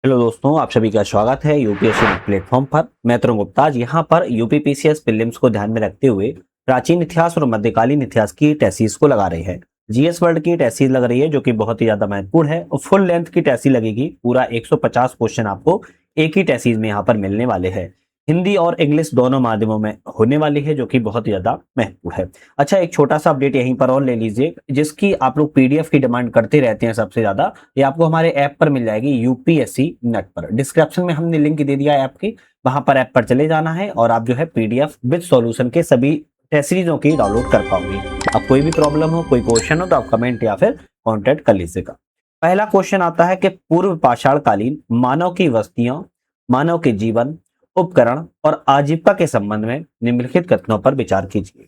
Hello दोस्तों, आप सभी का स्वागत है यूपीएससी प्लेटफॉर्म पर। मैं तरुण गुप्ता आज यहाँ पर यूपीपीसीएस प्रीलिम्स को ध्यान में रखते हुए प्राचीन इतिहास और मध्यकालीन इतिहास की टेसिस को लगा रहे हैं। जीएस वर्ल्ड की टेसिस लग रही है जो कि बहुत ही ज्यादा महत्वपूर्ण है और फुल लेंथ की टेसिस लगेगी। पूरा 150 क्वेश्चन आपको एक ही टेसिस में यहाँ पर मिलने वाले हैं। हिंदी और इंग्लिश दोनों माध्यमों में होने वाली है जो कि बहुत ही ज्यादा महत्वपूर्ण है। अच्छा, एक छोटा सा अपडेट यहीं पर और ले लीजिए, जिसकी आप लोग पीडीएफ की डिमांड करते रहते हैं सबसे ज्यादा। ये आपको हमारे ऐप पर मिल जाएगी यूपीएससी नेट पर। डिस्क्रिप्शन में हमने लिंक दे दिया है ऐप की, वहां पर ऐप पर चले जाना है और आप जो है पीडीएफ विद सॉल्यूशन के सभी टेस्ट सीरीजों की डाउनलोड कर पाओगे। अब कोई भी प्रॉब्लम हो, कोई क्वेश्चन हो तो आप कमेंट या फिर कॉन्टेक्ट कर लीजिएगा। पहला क्वेश्चन आता है कि पूर्व पाषाण कालीन मानव की बस्तियों, मानव के जीवन, उपकरण और आजीविका के संबंध में निम्नलिखित कथनों पर विचार कीजिए।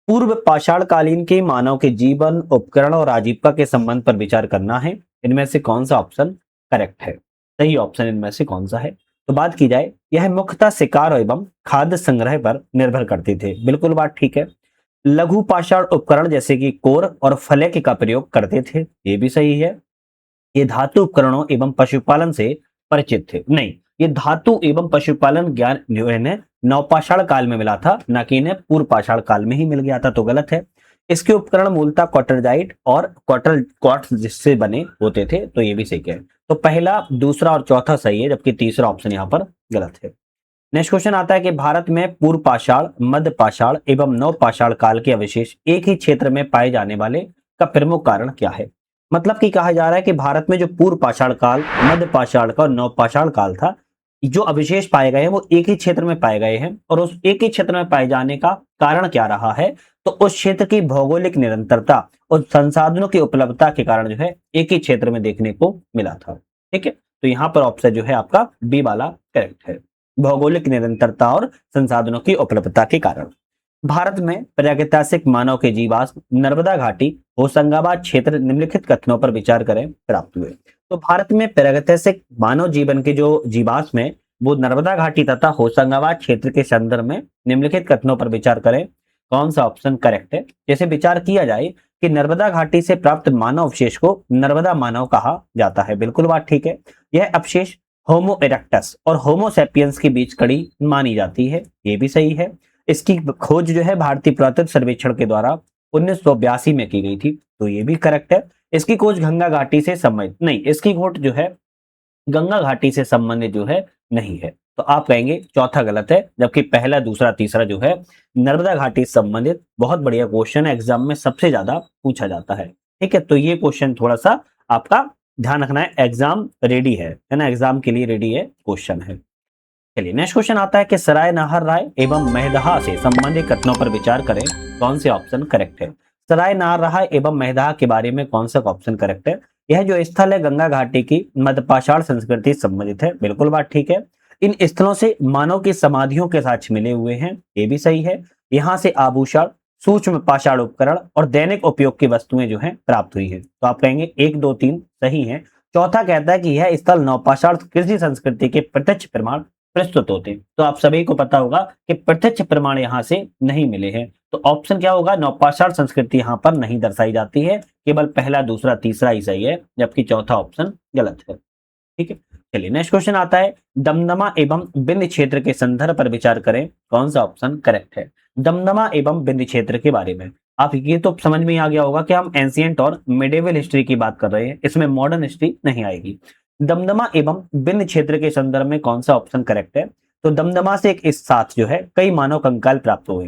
पूर्व पाषाण कालीन के मानव के जीवन, उपकरण और आजीविका के संबंध पर विचार करना है। इनमें से कौन सा ऑप्शन करेक्ट है? सही ऑप्शन इनमें से कौन सा है? तो बात की जाए, यह मुख्यतः शिकार एवं खाद्य संग्रह पर निर्भर करते थे। बिल्कुल बात ठीक है। लघु पाषाण उपकरण जैसे कि कोर और फलक का प्रयोग करते थे, ये भी सही है। ये धातु उपकरणों एवं पशुपालन से परिचित थे। नहीं, ये धातु एवं पशुपालन ज्ञान जो है ना नवपाषाण काल में मिला था, ना कि इन्हें पूर्व पाषाण काल में ही मिल गया था, तो गलत है। इसके उपकरण मूलतः क्वार्टरजाइट और क्वार्ट्ज जिससे बने होते थे, तो ये भी सही है। तो पहला, दूसरा और चौथा सही है, जबकि तीसरा ऑप्शन यहाँ पर गलत है। नेक्स्ट क्वेश्चन आता है कि भारत में पूर्व पाषाण, मध्य पाषाण एवं नव पाषाण काल के अवशेष एक ही क्षेत्र में पाए जाने वाले का प्रमुख कारण क्या है? मतलब कि कहा जा रहा है कि भारत में जो पूर्व पाषाण काल, मध्य पाषाण का और नव पाषाण काल था, जो अवशेष पाए गए हैं वो एक ही क्षेत्र में पाए गए हैं। और उस एक ही क्षेत्र में पाए जाने का कारण क्या रहा है? तो उस क्षेत्र की भौगोलिक निरंतरता और संसाधनों की उपलब्धता के कारण जो है एक ही क्षेत्र में देखने को मिला था। ठीक है, तो यहाँ पर ऑप्शन जो है आपका बी वाला करेक्ट है, भौगोलिक निरंतरता और संसाधनों की उपलब्धता के कारण। भारत में प्रागैतिहासिक मानव के जीवाश्म नर्मदा घाटी, होशंगाबाद क्षेत्र निम्नलिखित कथनों पर विचार करें प्राप्त हुए। तो भारत में प्रागैतिहासिक मानव जीवन के जो जीवाश्म है वो नर्मदा घाटी तथा होशंगाबाद क्षेत्र के संदर्भ में निम्नलिखित कथनों पर विचार करें। कौन सा ऑप्शन करेक्ट है? जैसे विचार किया जाए कि नर्मदा घाटी से प्राप्त मानव अवशेष को नर्मदा मानव कहा जाता है। बिल्कुल बात ठीक है। यह अवशेष होमो इरेक्टस और होमो सेपियंस के बीच कड़ी मानी जाती है, ये भी सही है। इसकी खोज जो है भारतीय पुरातत्व सर्वेक्षण के द्वारा 1982 में की गई थी, तो ये भी करेक्ट है। इसकी खोज गंगा घाटी से संबंधित नहीं, इसकी खोज जो है गंगा घाटी से संबंधित जो है नहीं है, तो आप कहेंगे चौथा गलत है, जबकि पहला, दूसरा, तीसरा जो है नर्मदा घाटी से संबंधित बहुत बढ़िया क्वेश्चन है, एग्जाम में सबसे ज्यादा पूछा जाता है। ठीक है, तो ये क्वेश्चन थोड़ा सा आपका ध्यान रखना है, एग्जाम रेडी है ना, एग्जाम के लिए रेडी है क्वेश्चन है। चलिए नेक्स्ट क्वेश्चन आता है कि सराय नाहर राय एवं महदहा से संबंधित कथनों पर विचार करें। कौन से ऑप्शन करेक्ट है? सराय नाहर राय एवं महदहा के बारे में कौन सा ऑप्शन करेक्ट है? यह जो स्थल है गंगा घाटी की मध्यपाषाण संस्कृति से संबंधित है। बिल्कुल बात ठीक है। इन स्थलों से मानव की समाधियों के साक्ष्य मिले हुए हैं, ये भी सही है। यहाँ से आभूषण, सूक्ष्म पाषाण उपकरण और दैनिक उपयोग की वस्तुएं जो है प्राप्त हुई है, तो आप कहेंगे 1, 2, 3 सही है। चौथा कहता है कि यह स्थल नवपाषाण कृषि संस्कृति के प्रत्यक्ष प्रमाण प्रस्तुत होते हैं, तो आप सभी को पता होगा कि प्रत्यक्ष प्रमाण यहाँ से नहीं मिले हैं, तो ऑप्शन क्या होगा? नवपाषाण संस्कृति यहाँ पर नहीं दर्शाई जाती है, केवल पहला, दूसरा, तीसरा ही सही है, जबकि चौथा ऑप्शन गलत है। ठीक है, चलिए नेक्स्ट क्वेश्चन आता है, दमदमा एवं बिंद क्षेत्र के संदर्भ पर विचार करें। कौन सा ऑप्शन करेक्ट है? दमदमा एवं बिंद क्षेत्र के बारे में आप ये तो समझ में आ गया होगा कि हम एंशिएंट और मिडेवल हिस्ट्री की बात कर रहे हैं, इसमें मॉडर्न हिस्ट्री नहीं आएगी। दमदमा एवं बिंद क्षेत्र के संदर्भ में कौन सा ऑप्शन करेक्ट है? तो दमदमा से एक इस साथ जो है कई मानव कंकाल प्राप्त हुए,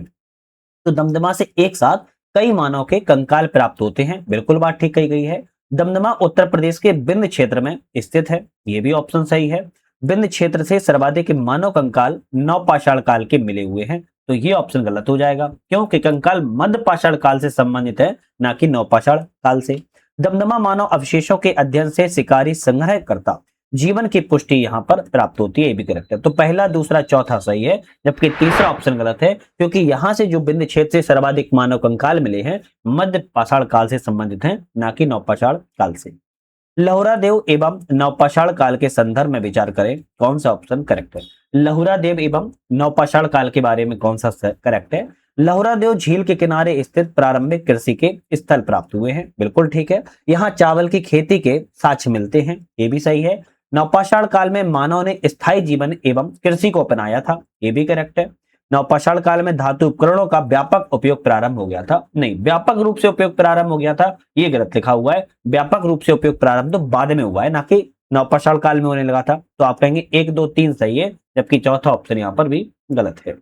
तो दमदमा से एक साथ कई मानव के कंकाल प्राप्त होते हैं। बिल्कुल बात ठीक कही गई है। दमदमा उत्तर प्रदेश के बिंद क्षेत्र में स्थित है, ये भी ऑप्शन सही है। बिंद क्षेत्र से सर्वाधिक मानव कंकाल नवपाषाण काल के मिले हुए हैं, तो ये ऑप्शन गलत हो जाएगा, क्योंकि कंकाल मध्य पाषाण काल से संबंधित है, ना कि नवपाषाण काल से। दमदमा मानव अवशेषों के अध्ययन से शिकारी संग्रहकर्ता जीवन की पुष्टि यहाँ पर प्राप्त होती है, ये भी करेक्ट है। तो पहला, दूसरा, चौथा सही है, जबकि तीसरा ऑप्शन गलत है, क्योंकि यहाँ से जो बिंद क्षेत्र से सर्वाधिक मानव कंकाल मिले हैं मध्य पाषाण काल से संबंधित हैं, ना कि नवपाषाण काल से। लहुरा देव एवं नवपाषाण काल के संदर्भ में विचार करें। कौन सा ऑप्शन करेक्ट है? लहुरा देव एवं नवपाषाण काल के बारे में कौन सा करेक्ट है? लहुरा देव झील के किनारे स्थित प्रारंभिक कृषि के स्थल प्राप्त हुए हैं, बिल्कुल ठीक है। यहाँ चावल की खेती के साक्ष्य मिलते हैं, ये भी सही है। नवपाषाण काल में मानव ने स्थायी जीवन एवं कृषि को अपनाया था, ये भी करेक्ट है। नवपाषाण काल में धातु उपकरणों का व्यापक उपयोग प्रारंभ हो गया था, नहीं, व्यापक रूप से उपयोग प्रारंभ हो गया था, ये गलत लिखा हुआ है। व्यापक रूप से उपयोग प्रारंभ तो बाद में हुआ है, ना कि नवपाषाण काल में होने लगा था। तो आप कहेंगे 1, 2, 3 सही है, जबकि चौथा ऑप्शन यहाँ पर भी गलत है।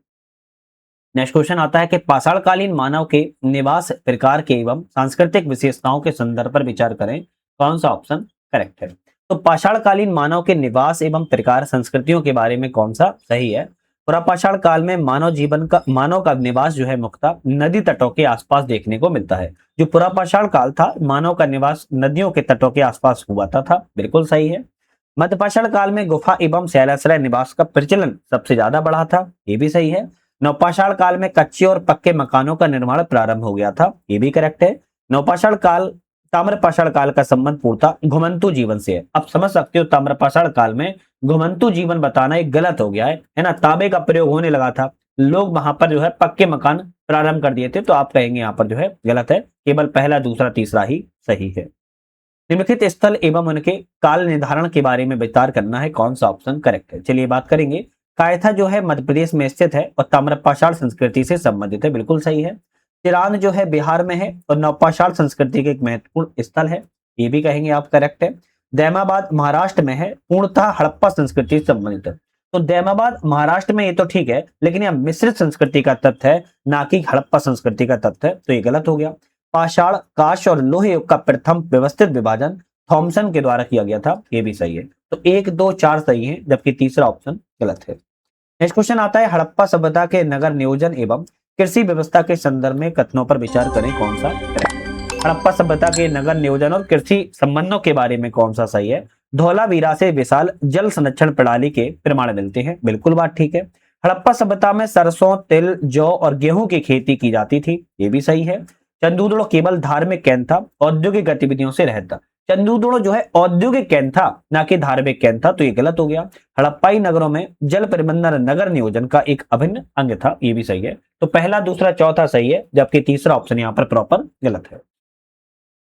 नेक्स्ट क्वेश्चन आता है कि पाषाणकालीन मानव के निवास प्रकार के एवं सांस्कृतिक विशेषताओं के संदर्भ पर विचार करें, कौन सा ऑप्शन करेक्ट है। तो पाषाणकालीन मानव के निवास एवं प्रकार संस्कृतियों के बारे में कौन सा सही है। पुरापाषाण काल में मानव का निवास जो है मुख्यतः नदी तटों के आसपास देखने को मिलता है। जो पुरापाषाण काल था, मानव का निवास नदियों के तटों के आसपास हुआ था, बिल्कुल सही है। मध्यपाषाण काल में गुफा एवं शैलाश्रय निवास का प्रचलन सबसे ज्यादा बढ़ा था, ये भी सही है। नवपाषाण काल में कच्चे और पक्के मकानों का निर्माण प्रारंभ हो गया था, ये भी करेक्ट है। नवपाषाण काल ताम्रपाषाण काल का संबंध पूर्णतः घुमंतु जीवन से है। अब समझ सकते हो ताम्रपाषाण काल में घुमंतु जीवन बताना एक गलत हो गया है ना। तांबे का प्रयोग होने लगा था, लोग वहां पर जो है पक्के मकान प्रारंभ कर दिए थे, तो आप कहेंगे यहाँ पर जो है गलत है, केवल पहला, दूसरा, तीसरा ही सही है। निम्नलिखित स्थल एवं उनके काल निर्धारण के बारे में विचार करना है, कौन सा ऑप्शन करेक्ट है। चलिए बात करेंगे। कायथा जो है मध्य प्रदेश में स्थित है और ताम्रपाषाण संस्कृति से संबंधित है, बिल्कुल सही है। चिरान जो है बिहार में है और नवपाषाण संस्कृति के एक महत्वपूर्ण स्थल है, ये भी कहेंगे आप करेक्ट है। दैमाबाद महाराष्ट्र में है, पूर्णतः हड़प्पा संस्कृति से संबंधित है। तो दैमाबाद महाराष्ट्र में ये तो ठीक है, लेकिन यह मिश्रित संस्कृति का तथ्य है, ना कि हड़प्पा संस्कृति का तथ्य है, तो ये गलत हो गया। पाषाण, कांस्य और लोहे युग का प्रथम व्यवस्थित विभाजन थॉमसन के द्वारा किया गया था, ये भी सही है। तो 1, 2, 4 सही है, जबकि तीसरा ऑप्शन गलत है। नेक्स्ट क्वेश्चन आता है हड़प्पा सभ्यता के नगर नियोजन एवं कृषि व्यवस्था के संदर्भ में कथनों पर विचार करें, कौन सा करेक्ट है। हड़प्पा सभ्यता के नगर नियोजन और कृषि संबंधों के बारे में कौन सा सही है। धौलावीरा से विशाल जल संरक्षण प्रणाली के प्रमाण मिलते हैं, बिल्कुल बात ठीक है। हड़प्पा सभ्यता में सरसों, तिल, जौ और गेहूं की खेती की जाती थी, ये भी सही है। चंदूदड़ो केवल धार्मिक केंद्र था, औद्योगिक गतिविधियों से रहित था। चंदूदड़ो जो है औद्योगिक केंद्र था, ना कि धार्मिक केंद्र था, तो ये गलत हो गया। हड़प्पाई नगरों में जल प्रबंधन नगर नियोजन का एक अभिन्न अंग था, ये भी सही है। तो पहला, दूसरा, चौथा सही है, जबकि तीसरा ऑप्शन यहाँ पर प्रॉपर गलत है।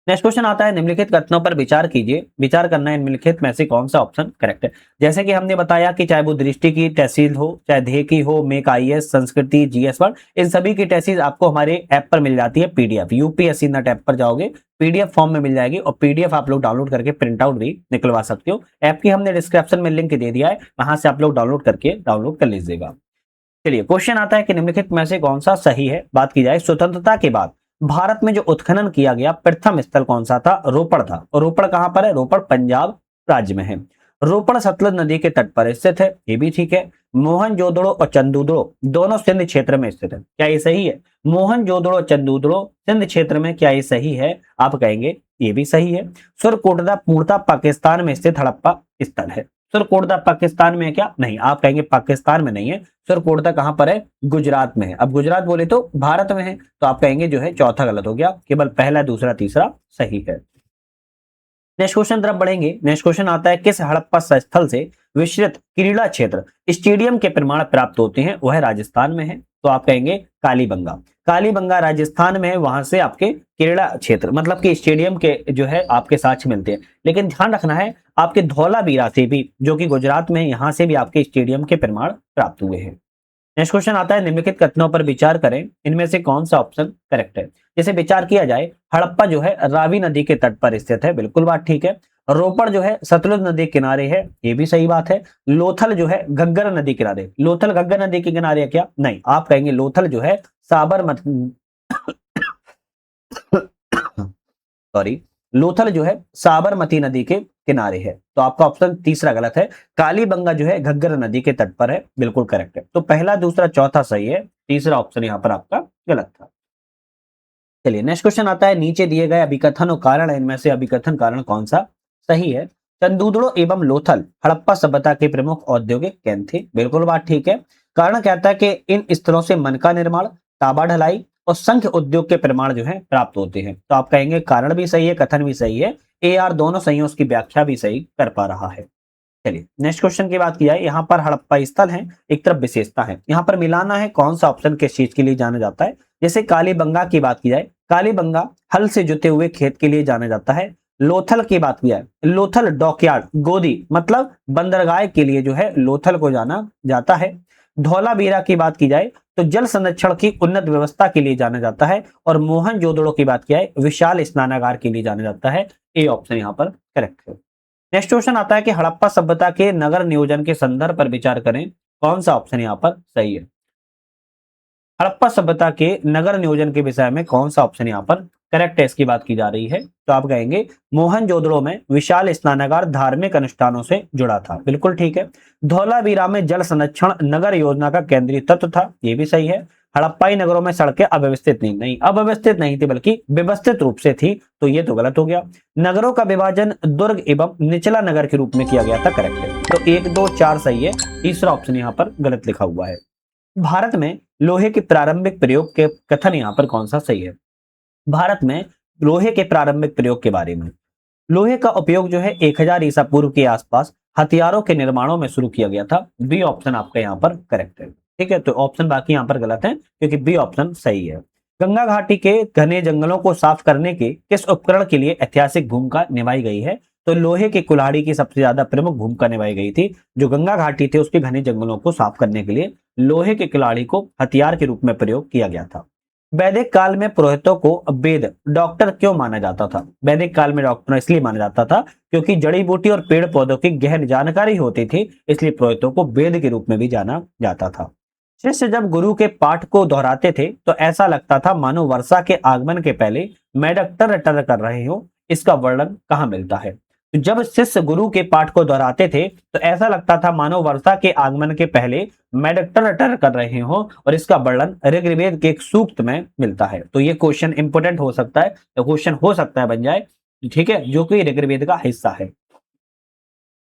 नेक्स्ट क्वेश्चन आता है निम्नलिखित कथनों पर विचार कीजिए, विचार करना है निम्नलिखित में से कौन सा ऑप्शन करेक्ट है। जैसे कि हमने बताया कि चाहे वो दृष्टि की तहसील हो, चाहे ध्येय की हो, मेक आईएएस, संस्कृति, जीएस वर्ड, इन सभी की तहसील आपको हमारे ऐप पर मिल जाती है, पीडीएफ, यूपीएससी नेट ऐप पर जाओगे पीडीएफ फॉर्म में मिल जाएगी, और पीडीएफ आप लोग डाउनलोड करके प्रिंट आउट भी निकलवा सकते हो। ऐप की हमने डिस्क्रिप्शन में लिंक दे दिया है, वहां से आप लोग डाउनलोड कर लीजिएगा। चलिए क्वेश्चन आता है कि निम्नलिखित में से कौन सा सही है। बात की जाए स्वतंत्रता के बाद भारत में जो उत्खनन किया गया प्रथम स्थल कौन सा था। रोपड़ था। और रोपड़ कहां पर है। रोपड़ पंजाब राज्य में है। रोपड़ सतलुज नदी के तट पर स्थित है, ये भी ठीक है। मोहनजोदड़ो और चंदूदड़ो दोनों सिंध क्षेत्र में स्थित है, क्या ये सही है। मोहनजोदड़ो, चंदूदड़ो सिंध क्षेत्र में, क्या ये सही है। आप कहेंगे ये भी सही है। सुरकोटदा पूर्णतः पाकिस्तान में स्थित हड़प्पा स्थल है। सुरकोटदा पाकिस्तान में है क्या, नहीं, आप कहेंगे पाकिस्तान में नहीं है। सुरकोटदा कहां पर है, गुजरात में है। अब गुजरात बोले तो भारत में है, तो आप कहेंगे जो है चौथा गलत हो गया, केवल पहला, दूसरा, तीसरा सही है। नेक्स्ट क्वेश्चन तरफ बढ़ेंगे। नेक्स्ट क्वेश्चन आता है किस हड़प्पा स्थल से विस्तृत क्रीड़ा क्षेत्र स्टेडियम के प्रमाण प्राप्त होते हैं, वह राजस्थान में है। तो आप कहेंगे कालीबंगा। कालीबंगा राजस्थान में है, वहां से आपके क्रीड़ा क्षेत्र मतलब कि स्टेडियम के जो है आपके साक्ष्य मिलते हैं। लेकिन ध्यान रखना है आपके धौलावीरा से भी, जो कि गुजरात में है, यहां से भी आपके स्टेडियम के प्रमाण प्राप्त हुए हैं। नेक्स्ट क्वेश्चन आता है निम्नलिखित कथनों पर विचार करें, इनमें से कौन सा ऑप्शन करेक्ट है। जैसे विचार किया जाए, हड़प्पा जो है रावी नदी के तट पर स्थित है, बिल्कुल बात ठीक है। रोपड़ जो है सतलुज नदी के किनारे है, ये भी सही बात है। लोथल जो है घग्गर नदी किनारे, लोथल घग्गर नदी के किनारे है क्या, नहीं, आप कहेंगे लोथल जो है साबरमती सॉरी, लोथल जो है साबरमती नदी के किनारे है, तो आपका ऑप्शन तीसरा गलत है। कालीबंगा जो है घग्गर नदी के तट पर है, बिल्कुल करेक्ट है। तो पहला, दूसरा, चौथा सही है, तीसरा ऑप्शन यहाँ पर आपका गलत था। चलिए नेक्स्ट क्वेश्चन आता है नीचे दिए गए अभिकथन और कारण, इनमें से अभिकथन कारण कौन सा सही है। चंदूदड़ो एवं लोथल हड़प्पा सभ्यता के प्रमुख औद्योगिक केंद्र थे, बिल्कुल बात ठीक है। कारण कहता है कि इन स्थलों से मन का निर्माण, तांबा ढलाई और संख्य उद्योग के प्रमाण जो है प्राप्त होते हैं। तो आप कहेंगे कारण भी सही है, कथन भी सही है, AR दोनों सही है, उसकी व्याख्या भी सही कर पा रहा है। चलिए नेक्स्ट क्वेश्चन की बात की जाए, यहाँ पर हड़प्पा स्थल है, एक तरफ विशेषता है, यहाँ पर मिलाना है कौन सा ऑप्शन किस चीज के लिए जाना जाता है। जैसे कालीबंगा की बात की जाए, कालीबंगा हल से जुते हुए खेत के लिए जाना जाता है। लोथल की बात किया है, लोथल डॉकयार्ड गोदी मतलब बंदरगाह के लिए जो है लोथल को जाना जाता है। धौलावीरा की बात की जाए तो जल संरक्षण की उन्नत व्यवस्था के लिए जाना जाता है। और मोहनजोदड़ो की बात किया है विशाल स्नानागार के लिए जाना जाता है। ए ऑप्शन यहाँ पर करेक्ट है। नेक्स्ट क्वेश्चन आता है कि हड़प्पा सभ्यता के नगर नियोजन के संदर्भ पर विचार करें, कौन सा ऑप्शन यहाँ पर सही है। हड़प्पा सभ्यता के नगर नियोजन के विषय में कौन सा ऑप्शन यहाँ पर करेक्ट है, इसकी बात की जा रही है। तो आप कहेंगे मोहनजोदड़ो में विशाल स्नानागार धार्मिक अनुष्ठानों से जुड़ा था, बिल्कुल ठीक है। धौलावीरा में जल संरक्षण नगर योजना का केंद्रीय तत्व था, ये भी सही है। हड़प्पाई नगरों में सड़कें अव्यवस्थित नहीं अव्यवस्थित नहीं थी बल्कि व्यवस्थित रूप से थी, तो ये तो गलत हो गया। नगरों का विभाजन दुर्ग एवं निचला नगर के रूप में किया गया था, करेक्ट है। तो 1 2 4 सही है, तीसरा ऑप्शन यहाँ पर गलत लिखा हुआ है। भारत में लोहे के प्रारंभिक प्रयोग के कथन यहाँ पर कौन सा सही है। भारत में लोहे के प्रारंभिक प्रयोग के बारे में, लोहे का उपयोग जो है 1000 ईसा पूर्व के आसपास हथियारों के निर्माणों में शुरू किया गया था। बी ऑप्शन आपका यहाँ पर करेक्ट है, ठीक है। तो ऑप्शन बाकी यहाँ पर गलत है क्योंकि बी ऑप्शन सही है। गंगा घाटी के घने जंगलों को साफ करने के किस उपकरण के लिए ऐतिहासिक भूमिका निभाई गई है। तो लोहे के कुल्हाड़ी की सबसे ज्यादा प्रमुख भूमिका निभाई गई थी। जो गंगा घाटी थे उसके घने जंगलों को साफ करने के लिए लोहे के कुल्हाड़ी को हथियार के रूप में प्रयोग किया गया था। वैदिक काल में पुरोहितों को वेद डॉक्टर क्यों माना जाता था। वैदिक काल में डॉक्टर इसलिए माना जाता था क्योंकि जड़ी बूटी और पेड़ पौधों की गहन जानकारी होती थी, इसलिए पुरोहितों को वेद के रूप में भी जाना जाता था। शिष्य जब गुरु के पाठ को दोहराते थे तो ऐसा लगता था मानो वर्षा के आगमन के पहले मेढक टर टर कर रहे हो। इसका वर्णन कहाँ मिलता है। तो जब शिष्य गुरु के पाठ को दोहराते थे तो ऐसा लगता था मानो वर्षा के आगमन के पहले मेढक टर टर कर रहे हो, और इसका वर्णन ऋग्वेद के एक सूक्त में मिलता है। तो ये क्वेश्चन इंपोर्टेंट हो सकता है, तो क्वेश्चन हो सकता है बन जाए, ठीक है, जो कि ऋग्वेद का हिस्सा है।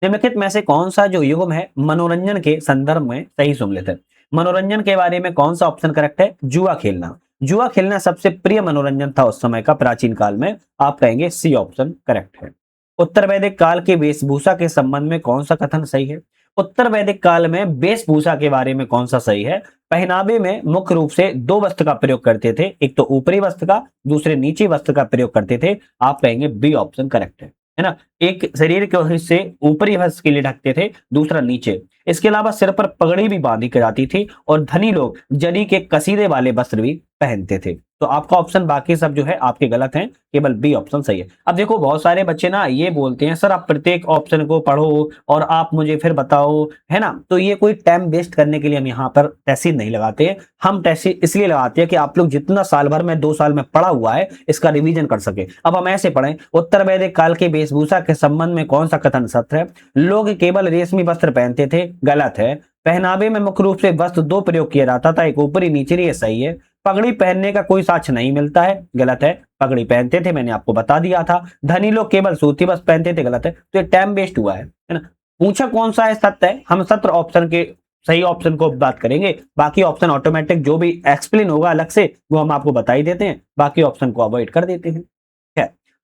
निम्नलिखित में से कौन सा जो युग्म है मनोरंजन के संदर्भ में सही सम्मिलित है। मनोरंजन के बारे में कौन सा ऑप्शन करेक्ट है। जुआ खेलना, जुआ खेलना सबसे प्रिय मनोरंजन था उस समय का प्राचीन काल में, आप कहेंगे सी ऑप्शन करेक्ट है। उत्तर वैदिक काल के वेशभूषा के संबंध में कौन सा कथन सही है। उत्तर वैदिक काल में वेशभूषा के बारे में कौन सा सही है। पहनावे में मुख्य रूप से 2 वस्त्र का प्रयोग करते थे, एक तो ऊपरी वस्त्र का, दूसरे नीचे वस्त्र का प्रयोग करते थे, आप कहेंगे बी ऑप्शन करेक्ट है ना। एक शरीर के हिस्से ऊपरी वस्त्र के लिए ढकते थे, दूसरा नीचे। इसके अलावा सिर पर पगड़ी भी बांधी जाती थी और धनी लोग जरी के कसीदे वाले वस्त्र भी पहनते थे। तो आपका ऑप्शन बाकी सब जो है आपके गलत हैं, केवल बी ऑप्शन सही है। अब देखो बहुत सारे बच्चे ना ये बोलते हैं सर आप प्रत्येक ऑप्शन को पढ़ो और आप मुझे फिर बताओ, है ना। तो ये कोई टाइम वेस्ट करने के लिए हम यहाँ पर टेस्ट नहीं लगाते हैं। हम टेस्ट इसलिए लगाते हैं कि आप लोग जितना साल भर में 2 साल में पढ़ा हुआ है इसका रिवीजन कर सके। अब हम ऐसे पढ़ें, उत्तर वैदिक काल के वेशभूषा के संबंध में कौन सा कथन सत्य है। लोग केवल रेशमी वस्त्र पहनते थे, गलत है। पहनावे में मुख्य रूप से वस्त्र 2 प्रयोग किया जाता था, एक ऊपरी नीचे, ये सही है। पगड़ी पहनने का कोई साक्ष्य नहीं मिलता है, गलत है। पगड़ी पहनते थे, मैंने आपको बता दिया था। धनी लोग केवल सूती वस्त्र पहनते थे, गलत है। तो ये टाइम वेस्ट हुआ है ना। पूछा कौन सा है सत्य है, हम सत्र ऑप्शन के सही ऑप्शन को बात करेंगे, बाकी ऑप्शन ऑटोमेटिक जो भी एक्सप्लेन होगा अलग से वो हम आपको बता ही देते हैं, बाकी ऑप्शन को अवॉइड कर देते हैं।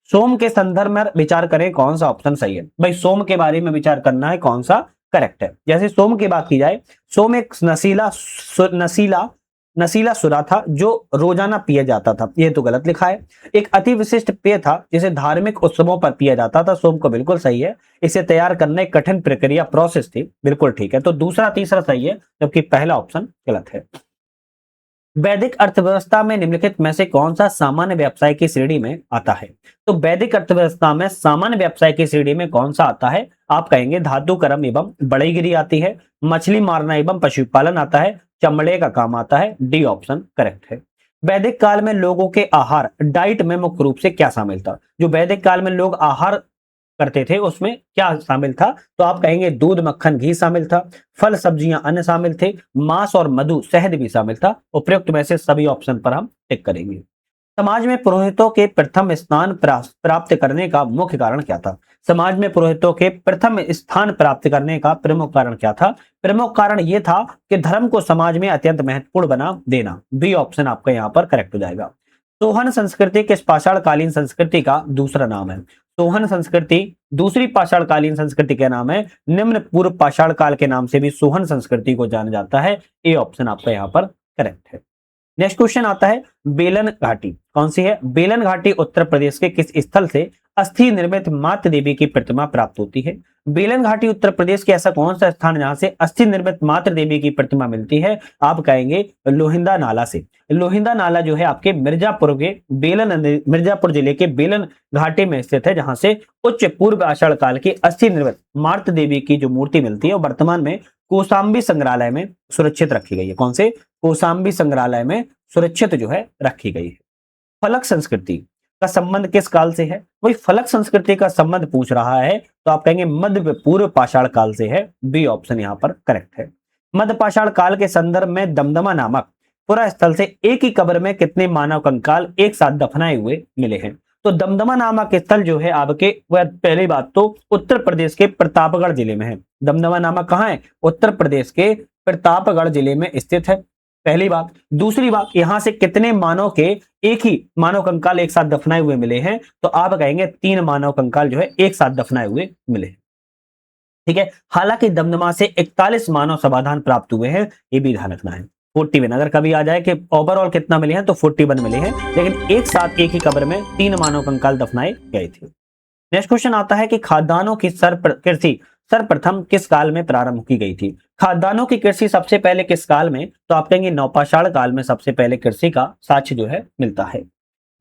सोम के संदर्भ में विचार करें कौन सा ऑप्शन सही है। भाई सोम के बारे में विचार करना है कौन सा करेक्ट है। जैसे सोम की बात की जाए, सोम एक नशीला सुरा था जो रोजाना पिया जाता था, ये तो गलत लिखा है। एक अति विशिष्ट पेय था जिसे धार्मिक उत्सवों पर पिया जाता था, सोम को बिल्कुल सही है। इसे तैयार करने कठिन प्रक्रिया प्रोसेस थी, बिल्कुल ठीक है। तो दूसरा तीसरा सही है, जबकि पहला ऑप्शन गलत है। वैदिक अर्थव्यवस्था में निम्नलिखित में से कौन सा सामान्य व्यवसाय की श्रेणी में आता है। तो वैदिक अर्थव्यवस्था में सामान्य व्यवसाय की श्रेणी में कौन सा आता है, आप कहेंगे धातु कर्म एवं बढ़ईगिरी आती है, मछली मारना एवं पशुपालन आता है, चमड़े का काम आता है, डी ऑप्शन करेक्ट है। वैदिक काल में लोगों के आहार डाइट में मुख्य रूप से क्या शामिल था। जो वैदिक काल में लोग आहार करते थे उसमें क्या शामिल था, तो आप कहेंगे दूध मक्खन घी शामिल था, फल सब्जियां अन्न शामिल थे, मांस और मधु शहद भी शामिल था। उपयुक्त में से सभी ऑप्शन पर हम टिक करेंगे। समाज में पुरोहितों के प्रथम स्थान प्राप्त करने का मुख्य कारण क्या था। समाज में पुरोहितों के प्रथम स्थान प्राप्त करने का प्रमुख कारण क्या था। प्रमुख कारण यह था कि धर्म को समाज में अत्यंत महत्वपूर्ण बना देना, बी ऑप्शन आपका यहाँ पर करेक्ट हो जाएगा। सोहन संस्कृति किस पाषाणकालीन संस्कृति का दूसरा नाम है। सोहन संस्कृति दूसरी पाषाणकालीन संस्कृति का नाम है। निम्न पूर्व पाषाण काल के नाम से भी सोहन संस्कृति को जाना जाता है, ए ऑप्शन आपका यहाँ पर करेक्ट है। नेक्स्ट क्वेश्चन आता है बेलन घाटी कौन सी है? बेलन घाटी उत्तर प्रदेश के किस स्थल से अस्थि निर्मित मातृ देवी की प्रतिमा प्राप्त होती है? बेलन घाटी उत्तर प्रदेश के ऐसा कौन सा स्थान जहां से अस्थि निर्मित मातृ देवी की प्रतिमा मिलती है? आप कहेंगे लोहिंदा नाला से। लोहिंदा नाला जो है आपके मिर्जापुर के मिर्जापुर जिले के बेलन घाटी में स्थित है, जहां से उच्च पूर्व आषाढ़ काल की अस्थि निर्मित मातृ देवी की जो मूर्ति मिलती है वो वर्तमान में कौशाम्बी संग्रहालय में सुरक्षित रखी गई है। कौन से? कौशाम्बी संग्रहालय में सुरक्षित जो है रखी गई है। फलक संस्कृति का संबंध किस काल से है? वही फलक संस्कृति का संबंध पूछ रहा है, तो आप कहेंगे मध्य पूर्व पाषाण काल से है। बी ऑप्शन यहाँ पर करेक्ट है। मध्य पाषाण काल के संदर्भ में दमदमा नामक पुरा स्थल से एक ही कब्र में कितने मानव कंकाल एक साथ दफनाए हुए मिले हैं? तो दमदमा नामक स्थल जो है आपके, वह पहली बात तो उत्तर प्रदेश के प्रतापगढ़ जिले में है। दमदमा नामक कहाँ है? उत्तर प्रदेश के प्रतापगढ़ जिले में स्थित है, पहली बात। दूसरी बात, यहां से कितने मानव के एक ही मानव कंकाल एक साथ दफनाए हुए मिले हैं? तो आप कहेंगे 3 मानव कंकाल जो है एक साथ दफनाए हुए मिले हैं। ठीक है, हालांकि दमदमा से 41 मानव समाधान प्राप्त हुए हैं, ये भी ध्यान रखना है। 41 अगर कभी आ जाए कि ओवरऑल कितना मिले हैं, तो 41 मिले हैं, लेकिन एक साथ एक ही कब्र में 3 मानव कंकाल दफनाए गए थे। नेक्स्ट क्वेश्चन आता है कि खाद्यान्नों की कृषि सर्वप्रथम किस काल में प्रारंभ की गई थी? खाद्यान्नों की कृषि सबसे पहले किस काल में? तो आप कहेंगे नवपाषाण काल में सबसे पहले कृषि का साक्ष्य जो है मिलता है।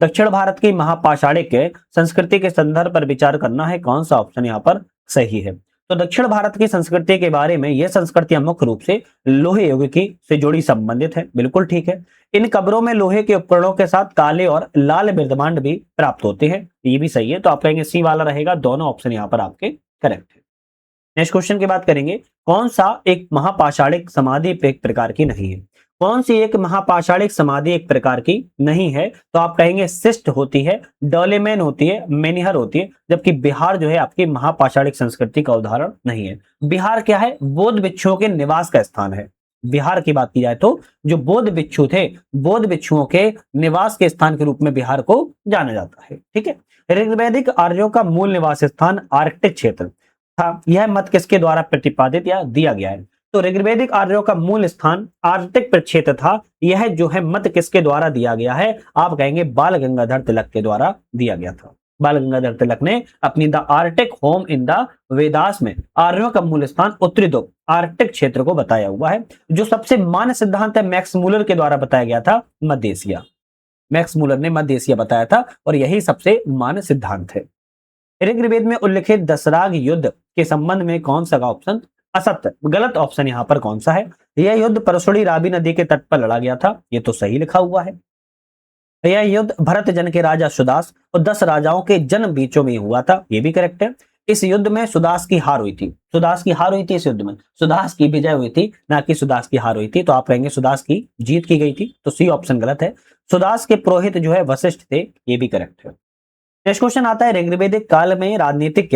दक्षिण भारत की महापाषाणिक संस्कृति के संदर्भ पर विचार करना है, कौन सा ऑप्शन यहाँ पर सही है? तो दक्षिण भारत की संस्कृति के बारे में, यह संस्कृतियां मुख्य रूप से लोहे युग की से जुड़ी संबंधित है, बिल्कुल ठीक है। इन कब्रों में लोहे के उपकरणों के साथ काले और लाल विद्यमान भी प्राप्त होते हैं, ये भी सही है। तो आप कहेंगे सी वाला रहेगा, दोनों ऑप्शन यहाँ पर आपके करेक्ट है। नेक्स्ट क्वेश्चन की बात करेंगे, कौन सा एक महापाषाणिक समाधि एक प्रकार की नहीं है? कौन सी एक महापाषाणिक समाधि एक प्रकार की नहीं है? तो आप कहेंगे सिस्ट होती है, डोलेमेन होती है, मेनिहर होती है, जबकि बिहार जो है आपकी महापाषाणिक संस्कृति का उदाहरण नहीं है। बिहार क्या है? बौद्ध भिक्षुओं के निवास का स्थान है। बिहार की बात की जाए तो जो बौद्ध भिक्षु थे, बौद्ध भिक्षुओं के निवास के स्थान के रूप में बिहार को जाना जाता है। ठीक है, ऋग्वैदिक आर्यों का मूल निवास स्थान आर्कटिक क्षेत्र था, यह मत किसके द्वारा प्रतिपादित या दिया गया है? तो ऋग्वैदिक आर्यों का मूल स्थान आर्कटिक क्षेत्र था, यह जो है मत किसके द्वारा दिया गया है? आप कहेंगे बाल गंगाधर तिलक के द्वारा दिया गया था। बाल गंगाधर तिलक ने अपनी the Arctic home in the Vedas में आर्यों का मूल स्थान उत्तरी ध्रुव आर्कटिक क्षेत्र को बताया हुआ है। जो सबसे मान्य सिद्धांत है मैक्स मूलर के द्वारा बताया गया था मध्य एशिया। मैक्स मूलर ने मध्य एशिया बताया था और यही सबसे मान्य सिद्धांत है। ऋग्वेद में उल्लिखित दशराग युद्ध के संबंध में कौन सा ऑप्शन असत्य, गलत ऑप्शन यहाँ पर कौन सा है? यह युद्ध परसुड़ी रावी नदी के तट पर लड़ा गया था, ये तो सही लिखा हुआ है। यह युद्ध भरत जन के राजा सुदास और 10 राजाओं के जन्म बीचों में हुआ था, ये भी करेक्ट है। इस युद्ध में सुदास की हार हुई थी, सुदास की हार हुई थी इस युद्ध में, सुदास की विजय हुई थी, ना कि सुदास की हार हुई थी। तो आप कहेंगे सुदास की जीत की गई थी, तो सी ऑप्शन गलत है। सुदास के पुरोहित जो है वशिष्ठ थे, ये भी करेक्ट है। नेक्स्ट क्वेश्चन आता है ऋग्वैदिक काल में राजनीतिक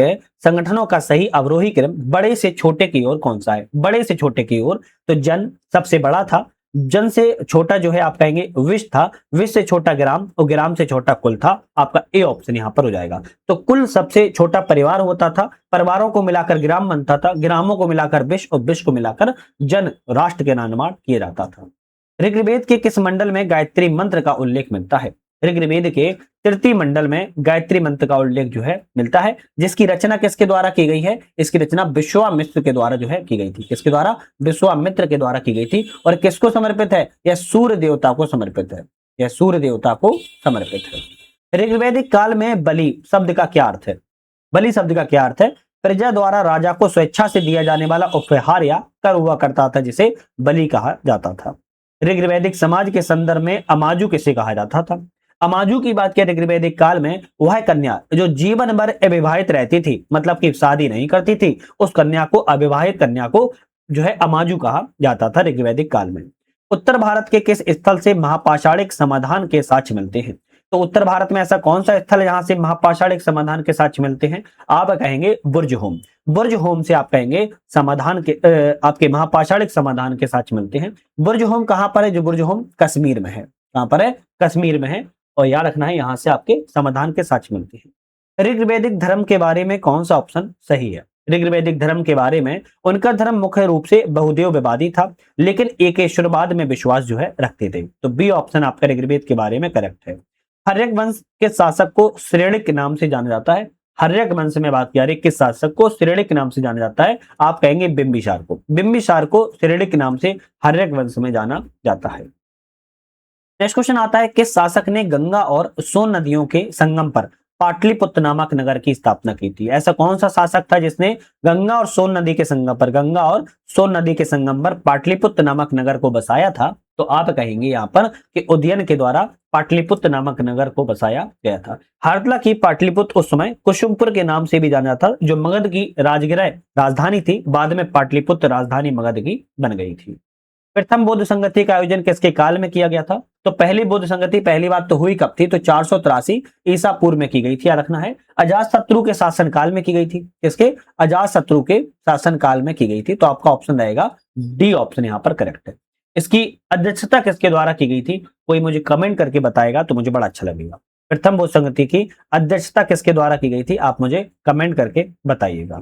संगठनों का सही अवरोही क्रम बड़े से छोटे की ओर कौन सा है? बड़े से छोटे की ओर, तो जन सबसे बड़ा था, जन से छोटा जो है आप कहेंगे विष था, विष से छोटा ग्राम और ग्राम से छोटा कुल था, आपका ए ऑप्शन यहाँ पर हो जाएगा। तो कुल सबसे छोटा परिवार होता था, परिवारों को मिलाकर ग्राम बनता था, ग्रामों को मिलाकर विष और विष को मिलाकर जन राष्ट्र के निर्माण किया जाता था। ऋग्वेद के किस मंडल में गायत्री मंत्र का उल्लेख मिलता है? ऋग्वेद के तृतीय मंडल में गायत्री मंत्र का उल्लेख जो है मिलता है, जिसकी रचना किसके द्वारा की गई है? इसकी रचना विश्वामित्र के द्वारा जो है की गई थी। किसके द्वारा? विश्वामित्र के द्वारा की गई थी। और किसको समर्पित है? यह सूर्य देवता को समर्पित है, यह सूर्य देवता को समर्पित है। ऋग्वैदिक काल में बलि शब्द का क्या अर्थ है? बलि शब्द का क्या अर्थ है? प्रजा द्वारा राजा को स्वेच्छा से दिया जाने वाला उपहार या कर हुआ करता था, जिसे बलि कहा जाता था। ऋग्वैदिक समाज के संदर्भ में अमाजु किसे कहा जाता था? अमाजु की बात करें ऋग्वैदिक काल में, वह कन्या जो जीवन भर अविवाहित रहती थी, मतलब कि शादी नहीं करती थी, उस कन्या को, अविवाहित कन्या को जो है अमाजु कहा जाता था ऋग्वैदिक काल में। उत्तर भारत के किस स्थल से महापाषाणिक समाधान के साक्ष्य मिलते हैं? तो उत्तर भारत में ऐसा कौन सा स्थल है जहां से महापाषाणिक समाधान के साक्ष्य मिलते हैं? आप कहेंगे बुर्ज होम। बुर्ज होम से आप कहेंगे समाधान के आपके महापाषाणिक समाधान के साक्ष्य मिलते हैं। बुर्ज होम कहां पर है? जो बुर्ज होम कश्मीर में है। कहां पर है? कश्मीर में है। और याद रखना है यहां से आपके समाधान के साक्ष्य मिलते हैं। ऋग्वैदिक धर्म के बारे में कौन सा ऑप्शन सही है? ऋग्वैदिक धर्म के बारे में, उनका धर्म मुख्य रूप से बहुदेव विवादी था, लेकिन एकेश्वरवाद में विश्वास जो है रखते थे। तो बी ऑप्शन आपका ऋग्वेद के बारे में करेक्ट है। हर्यक वंश के शासक को श्रेणिक नाम से जाना जाता है। हर्यक वंश में बात की जा रही है, किस शासक को श्रेणिक नाम से जाना जाता है? आप कहेंगे बिंबिसार को। बिंबिसार को श्रेणिक नाम से हर्यक वंश में जाना जाता है। नेक्स्ट क्वेश्चन आता है, किस शासक ने गंगा और सोन नदियों के संगम पर पाटलिपुत्र नामक नगर की स्थापना की थी? ऐसा कौन सा शासक था जिसने गंगा और सोन नदी के संगम पर, गंगा और सोन नदी के संगम पर पाटलिपुत्र नामक नगर को बसाया था? तो आप कहेंगे यहाँ पर कि उदयन के द्वारा पाटलिपुत्र नामक नगर को बसाया गया था। हालांकि पाटलिपुत्र उस समय कुसुमपुर के नाम से भी जाना था, जो मगध की राजगृह राजधानी थी। बाद में पाटलिपुत्र राजधानी मगध की बन गई थी। प्रथम बौद्ध संगति का आयोजन किसके काल में किया गया था? तो पहली बौद्ध संगति पहली बात तो हुई कब थी? तो 483 ईसा पूर्व में की गई थी। याद रखना है, अजातशत्रु के शासन काल में की गई थी। किसके? अजातशत्रु के शासन काल में की गई थी। तो आपका ऑप्शन रहेगा डी ऑप्शन यहाँ पर करेक्ट है। इसकी अध्यक्षता किसके द्वारा की गई थी? कोई मुझे कमेंट करके बताएगा तो मुझे बड़ा अच्छा लगेगा। प्रथम बौद्ध संगति की अध्यक्षता किसके द्वारा की गई थी? आप मुझे कमेंट करके बताइएगा।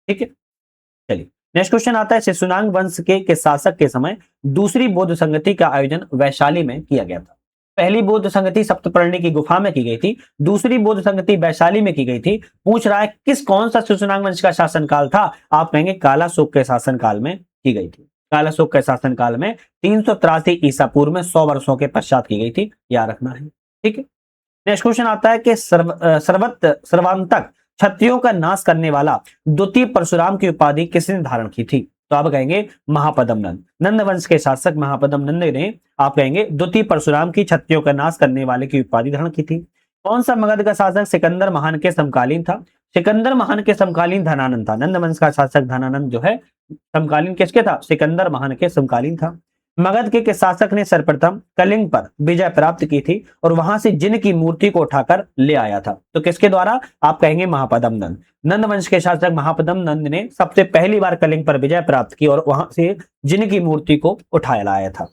ठीक है, चलिए नेक्स्ट क्वेश्चन आता है, शिशुनाग वंश के शासक के समय दूसरी बौद्ध संगति का आयोजन वैशाली में किया गया था। पहली बौद्ध संगति सप्तपर्णी की गुफा में की गई थी, दूसरी बौद्ध संगति वैशाली में की गई थी। पूछ रहा है किस कौन सा शिशुनाग वंश का शासनकाल था? आप कहेंगे कालाशोक के शासनकाल में की गई थी। कालाशोक के शासनकाल में 383 ईसा पूर्व में 100 वर्षों के पश्चात की गई थी। याद रखना है। ठीक है, नेक्स्ट क्वेश्चन आता है कि सर्वांतक क्षत्रियों का नाश करने वाला द्वितीय परशुराम की उपाधि किसने धारण की थी? तो आप कहेंगे महापद्म नंद। नंद वंश के शासक महापद्म नंद ने, आप कहेंगे, द्वितीय परशुराम की क्षत्रियों का नाश करने वाले की उपाधि धारण की थी। कौन सा मगध का शासक सिकंदर महान के समकालीन था? सिकंदर महान के समकालीन धनानंद था। नंद वंश का शासक धनानंद जो है समकालीन किसके था? सिकंदर महान के समकालीन था। मगध के शासक ने सर्वप्रथम कलिंग पर विजय प्राप्त की थी और वहां से जिन की मूर्ति को उठाकर ले आया था। तो किसके द्वारा? आप कहेंगे महापद्म नंद। नंद वंश के शासक महापद्म नंद ने सबसे पहली बार कलिंग पर विजय प्राप्त की और वहां से जिन की मूर्ति को उठाया लाया था।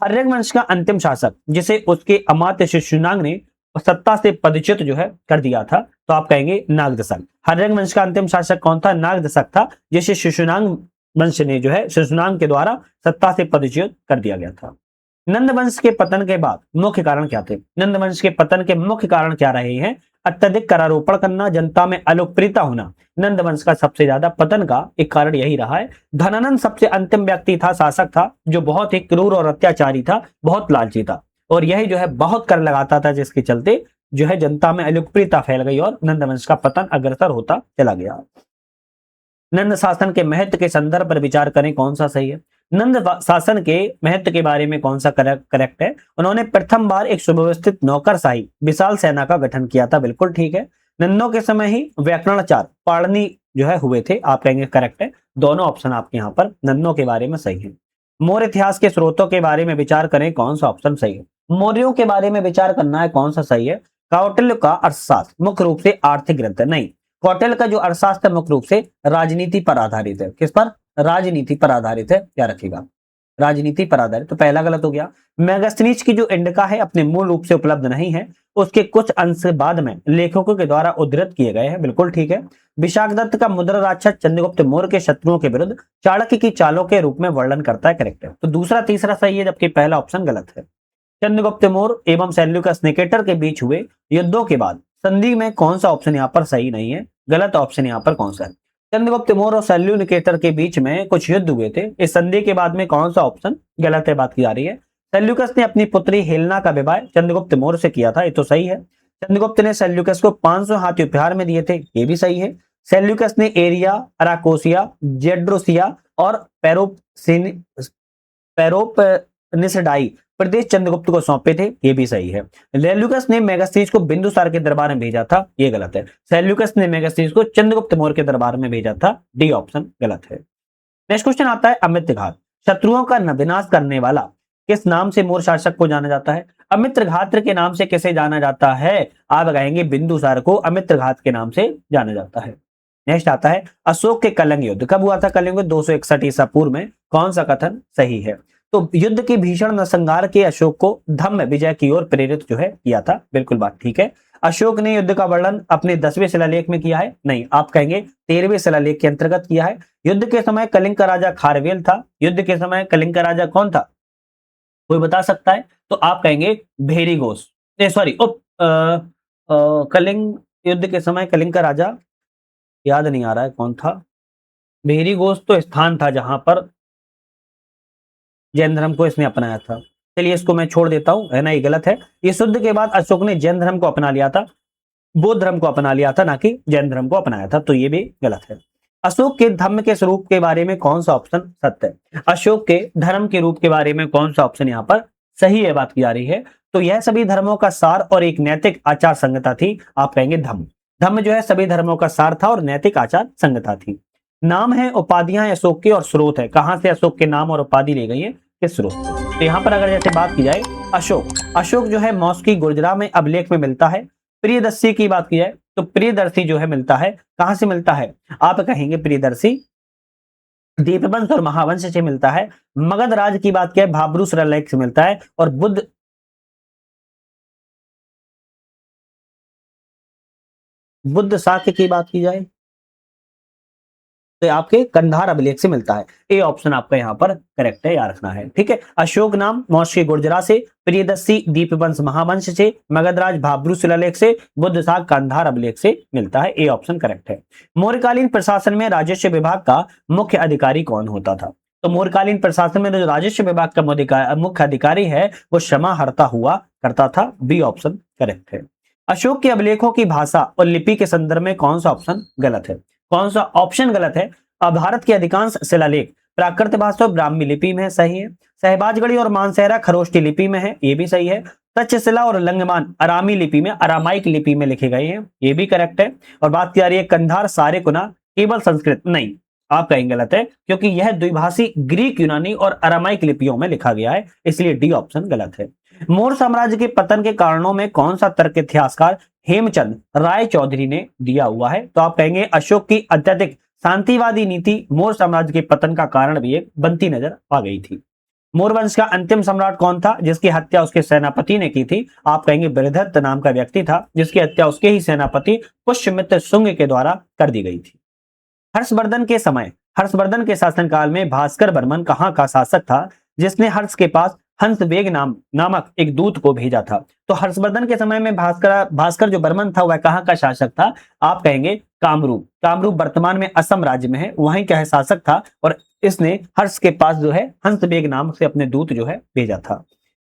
हर्यक वंश का अंतिम शासक जिसे उसके अमात्य शिशुनाग ने सत्ता से पदच्युत जो है कर दिया था, तो आप कहेंगे नागदशक। हर्यक वंश का अंतिम शासक कौन था? नागदशक था, जिसे शिशुनाग वंश ने जो है शिशुनाग के द्वारा सत्ता से पदच्युत कर दिया गया था। नंद वंश के पतन के बाद मुख्य कारण क्या थे? नंद वंश के पतन के मुख्य कारण क्या रहे हैं? अत्यधिक करारोपण करना, जनता में अलोकप्रियता होना। नंद वंश का सबसे ज्यादा पतन का एक कारण यही रहा है। धनानंद सबसे अंतिम व्यक्ति था, शासक था, जो बहुत ही क्रूर और अत्याचारी था, बहुत लालची था और यही जो है बहुत कर लगाता था, जिसके चलते जो है जनता में अलोकप्रियता फैल गई और नंद वंश का पतन अग्रसर होता चला गया। नंद शासन के महत्व के संदर्भ पर विचार करें, कौन सा सही है? नंद शासन के महत्व के बारे में कौन सा करेक्ट है? उन्होंने प्रथम बार एक सुव्यवस्थित नौकरशाही विशाल सेना का गठन किया था। बिल्कुल ठीक है। नंदों के समय ही व्याकरणाचार्य पाणिनि जो है हुए थे। आप कहेंगे करेक्ट है। दोनों ऑप्शन आपके यहाँ पर नंदों के बारे में सही है। मौर्य इतिहास के स्रोतों के बारे में विचार करें, कौन सा ऑप्शन सही है? मौर्यों के बारे में विचार करना है, कौन सा सही है? कौटिल्य का अर्थशास्त्र मुख्य रूप से आर्थिक ग्रंथ है। नहीं, कौटिल्य का जो अर्थशास्त्र मुख्य रूप से राजनीति पर आधारित है। किस पर? राजनीति पर आधारित है। क्या रखिएगा? राजनीति पर आधारित। तो पहला गलत हो गया। मेगास्थनीज की जो इंडिका है अपने मूल रूप से उपलब्ध नहीं है, उसके कुछ अंश बाद में लेखकों के द्वारा उद्धृत किए गए हैं। बिल्कुल ठीक है। विशाखदत्त का मुद्रा राक्षस चंद्रगुप्त मौर्य के शत्रुओं के विरुद्ध चाणक्य की चालों के रूप में वर्णन करता है। करेक्ट है। तो दूसरा तीसरा सही है, जबकि पहला ऑप्शन गलत है। चंद्रगुप्त मौर्य एवं सेल्यूकस निकेटर के बीच हुए युद्धों के बाद संधि में कौन सा ऑप्शन यहाँ पर सही नहीं है? गलत ऑप्शन यहाँ पर कौन सा है? चंद्रगुप्त मौर्य और सेल्यूकस के बीच में कुछ युद्ध हुए थे। इस संधि के बाद में कौन सा ऑप्शन गलत है बात की जा रही है? सेल्यूकस ने अपनी पुत्री हेलेना का विवाह चंद्रगुप्त मौर्य से किया था, ये तो सही है। चंद्रगुप्त ने सेल्यूकस को 500 हाथी उपहार में दिए थे, ये भी सही है। सेल्यूकस ने एरिया, अराकोसिया, जेड्रोसिया और पेरोपनिसडाई प्रदेश चंद्रगुप्त को सौंपे थे, ये भी सही है। सेल्यूकस ने मेगास्थनीज को बिंदुसार के दरबार में भेजा था, ये गलत है। सेल्यूकस ने मेगास्थनीज को चंद्रगुप्त मौर्य के दरबार में भेजा था, डी ऑप्शन गलत है। नेक्स्ट क्वेश्चन आता है अमित्रघात शत्रुओं का विनाश करने वाला किस नाम से मौर्य शासक को जाना जाता है? अमित्रघात के नाम से किसे जाना जाता है? आप कहेंगे बिंदुसार को अमित्रघात के नाम से जाना जाता है। नेक्स्ट आता है अशोक के कलिंग युद्ध कब हुआ था? कलिंग युद्ध 261 ईसा पूर्व में। कौन सा कथन सही है? तो युद्ध के भीषण नरसंहार के अशोक को धम्म विजय की ओर प्रेरित जो है किया था। बिल्कुल बात ठीक है। अशोक ने युद्ध का वर्णन अपने 10वें शिलालेख में किया है? नहीं, आप कहेंगे 13वें शिलालेख के अंतर्गत किया है। युद्ध के समय कलिंग का राजा खारवेल था। युद्ध के समय कलिंग का राजा कौन था? कोई बता सकता है? तो आप कहेंगे भेरी घोष, सॉरी, कलिंग, युद्ध के समय कलिंग का राजा याद नहीं आ रहा है कौन था। भेरी घोष तो स्थान था जहां पर जैन धर्म को इसने अपनाया था। चलिए इसको मैं छोड़ देता हूं, है ना, ये गलत है। इस युद्ध के बाद अशोक ने जैन धर्म को अपना लिया था, बौद्ध धर्म को अपना लिया था, ना कि जैन धर्म को अपनाया था, तो ये भी गलत है। अशोक के धर्म के स्वरूप के बारे में कौन सा ऑप्शन सत्य है? अशोक के धर्म के रूप के बारे में कौन सा ऑप्शन यहाँ पर सही है बात की जा रही है? तो यह सभी धर्मों का सार और एक नैतिक आचार संहिता थी। आप कहेंगे धम्म। धम्म जो है सभी धर्मों का सार था और नैतिक आचार संहिता थी। नाम है, उपाधियां अशोक की और स्रोत है, कहां से अशोक के नाम और उपाधि ले गई है? किस स्रोत से? तो यहाँ पर अगर जैसे बात की जाए अशोक जो है मौस्की गुर्जरा में अभिलेख में मिलता है। प्रियदर्शी की बात की जाए तो प्रियदर्शी जो है मिलता है, कहां से मिलता है? आप कहेंगे प्रियदर्शी दीपवंश और महावंश से मिलता है। मगध राज की बात की जाए भाब्रू शिलालेख से मिलता है। और बुद्ध शाक्य की बात की जाए तो आपके कंधार अभिलेख से मिलता है। ए ऑप्शन आपका यहाँ पर करेक्ट है, याद रखना है, ठीक है। अशोक नाम मौर्य गुर्जरा से, प्रियदर्शी दीपवंश महावंश से, मगधराज भाब्रू शिलालेख से, बुद्ध शाक कंधार अभिलेख से मिलता है। ए ऑप्शन करेक्ट है। मौर्यकालीन प्रशासन में राजस्व विभाग का मुख्य अधिकारी कौन होता था? तो मौर्यकालीन प्रशासन में जो राजस्व विभाग का मुख्य अधिकारी है वो समाहर्ता हुआ करता था। बी ऑप्शन करेक्ट है। अशोक के अभिलेखों की भाषा और लिपि के संदर्भ में कौन सा ऑप्शन गलत है? कौन सा ऑप्शन गलत है? भारत के अधिकांश शिलालेख प्राकृत भाषा और ब्राह्मी लिपि में है, सही है। सहबाजगढ़ी और मानसेरा खरोष्टी लिपि में है, ये भी सही है। तक्षशिला और लंगमान अरामी लिपि में, अरामाइक लिपि में लिखे गए हैं, ये भी करेक्ट है। और बात की जा रही है कंधार सारेकुना केवल संस्कृत, नहीं, आप कहेंगे गलत है, क्योंकि यह द्विभाषी ग्रीक, यूनानी और अरामाइक लिपियों में लिखा गया है, इसलिए डी ऑप्शन गलत है। मौर्य साम्राज्य के पतन के कारणों में कौन सा तर्क इतिहासकार हेमचंद राय चौधरी ने दिया हुआ है? तो आप कहेंगे अशोक की अत्यधिक शांतिवादी नीति मौर्य साम्राज्य के पतन का कारण भी एक बनती नजर आ गई थी। मौर्य वंश का अंतिम सम्राट कौन था जिसकी हत्या उसके सेनापति ने की थी? आप कहेंगे बृहदत्त नाम का व्यक्ति था जिसकी हत्या उसके ही सेनापति पुष्यमित्र शुंग के द्वारा कर दी गई थी। हर्षवर्धन के शासनकाल में भास्कर बर्मन कहाँ का शासक था जिसने हर्ष के पास हंसवेग नामक एक दूत को भेजा था? तो हर्षवर्धन के समय में भास्कर जो बर्मन था वह कहाँ का शासक था? आप कहेंगे कामरूप वर्तमान में असम राज्य में है, वहीं का शासक था और इसने हर्ष के पास जो है हंसवेग नाम से अपने दूत जो है भेजा था।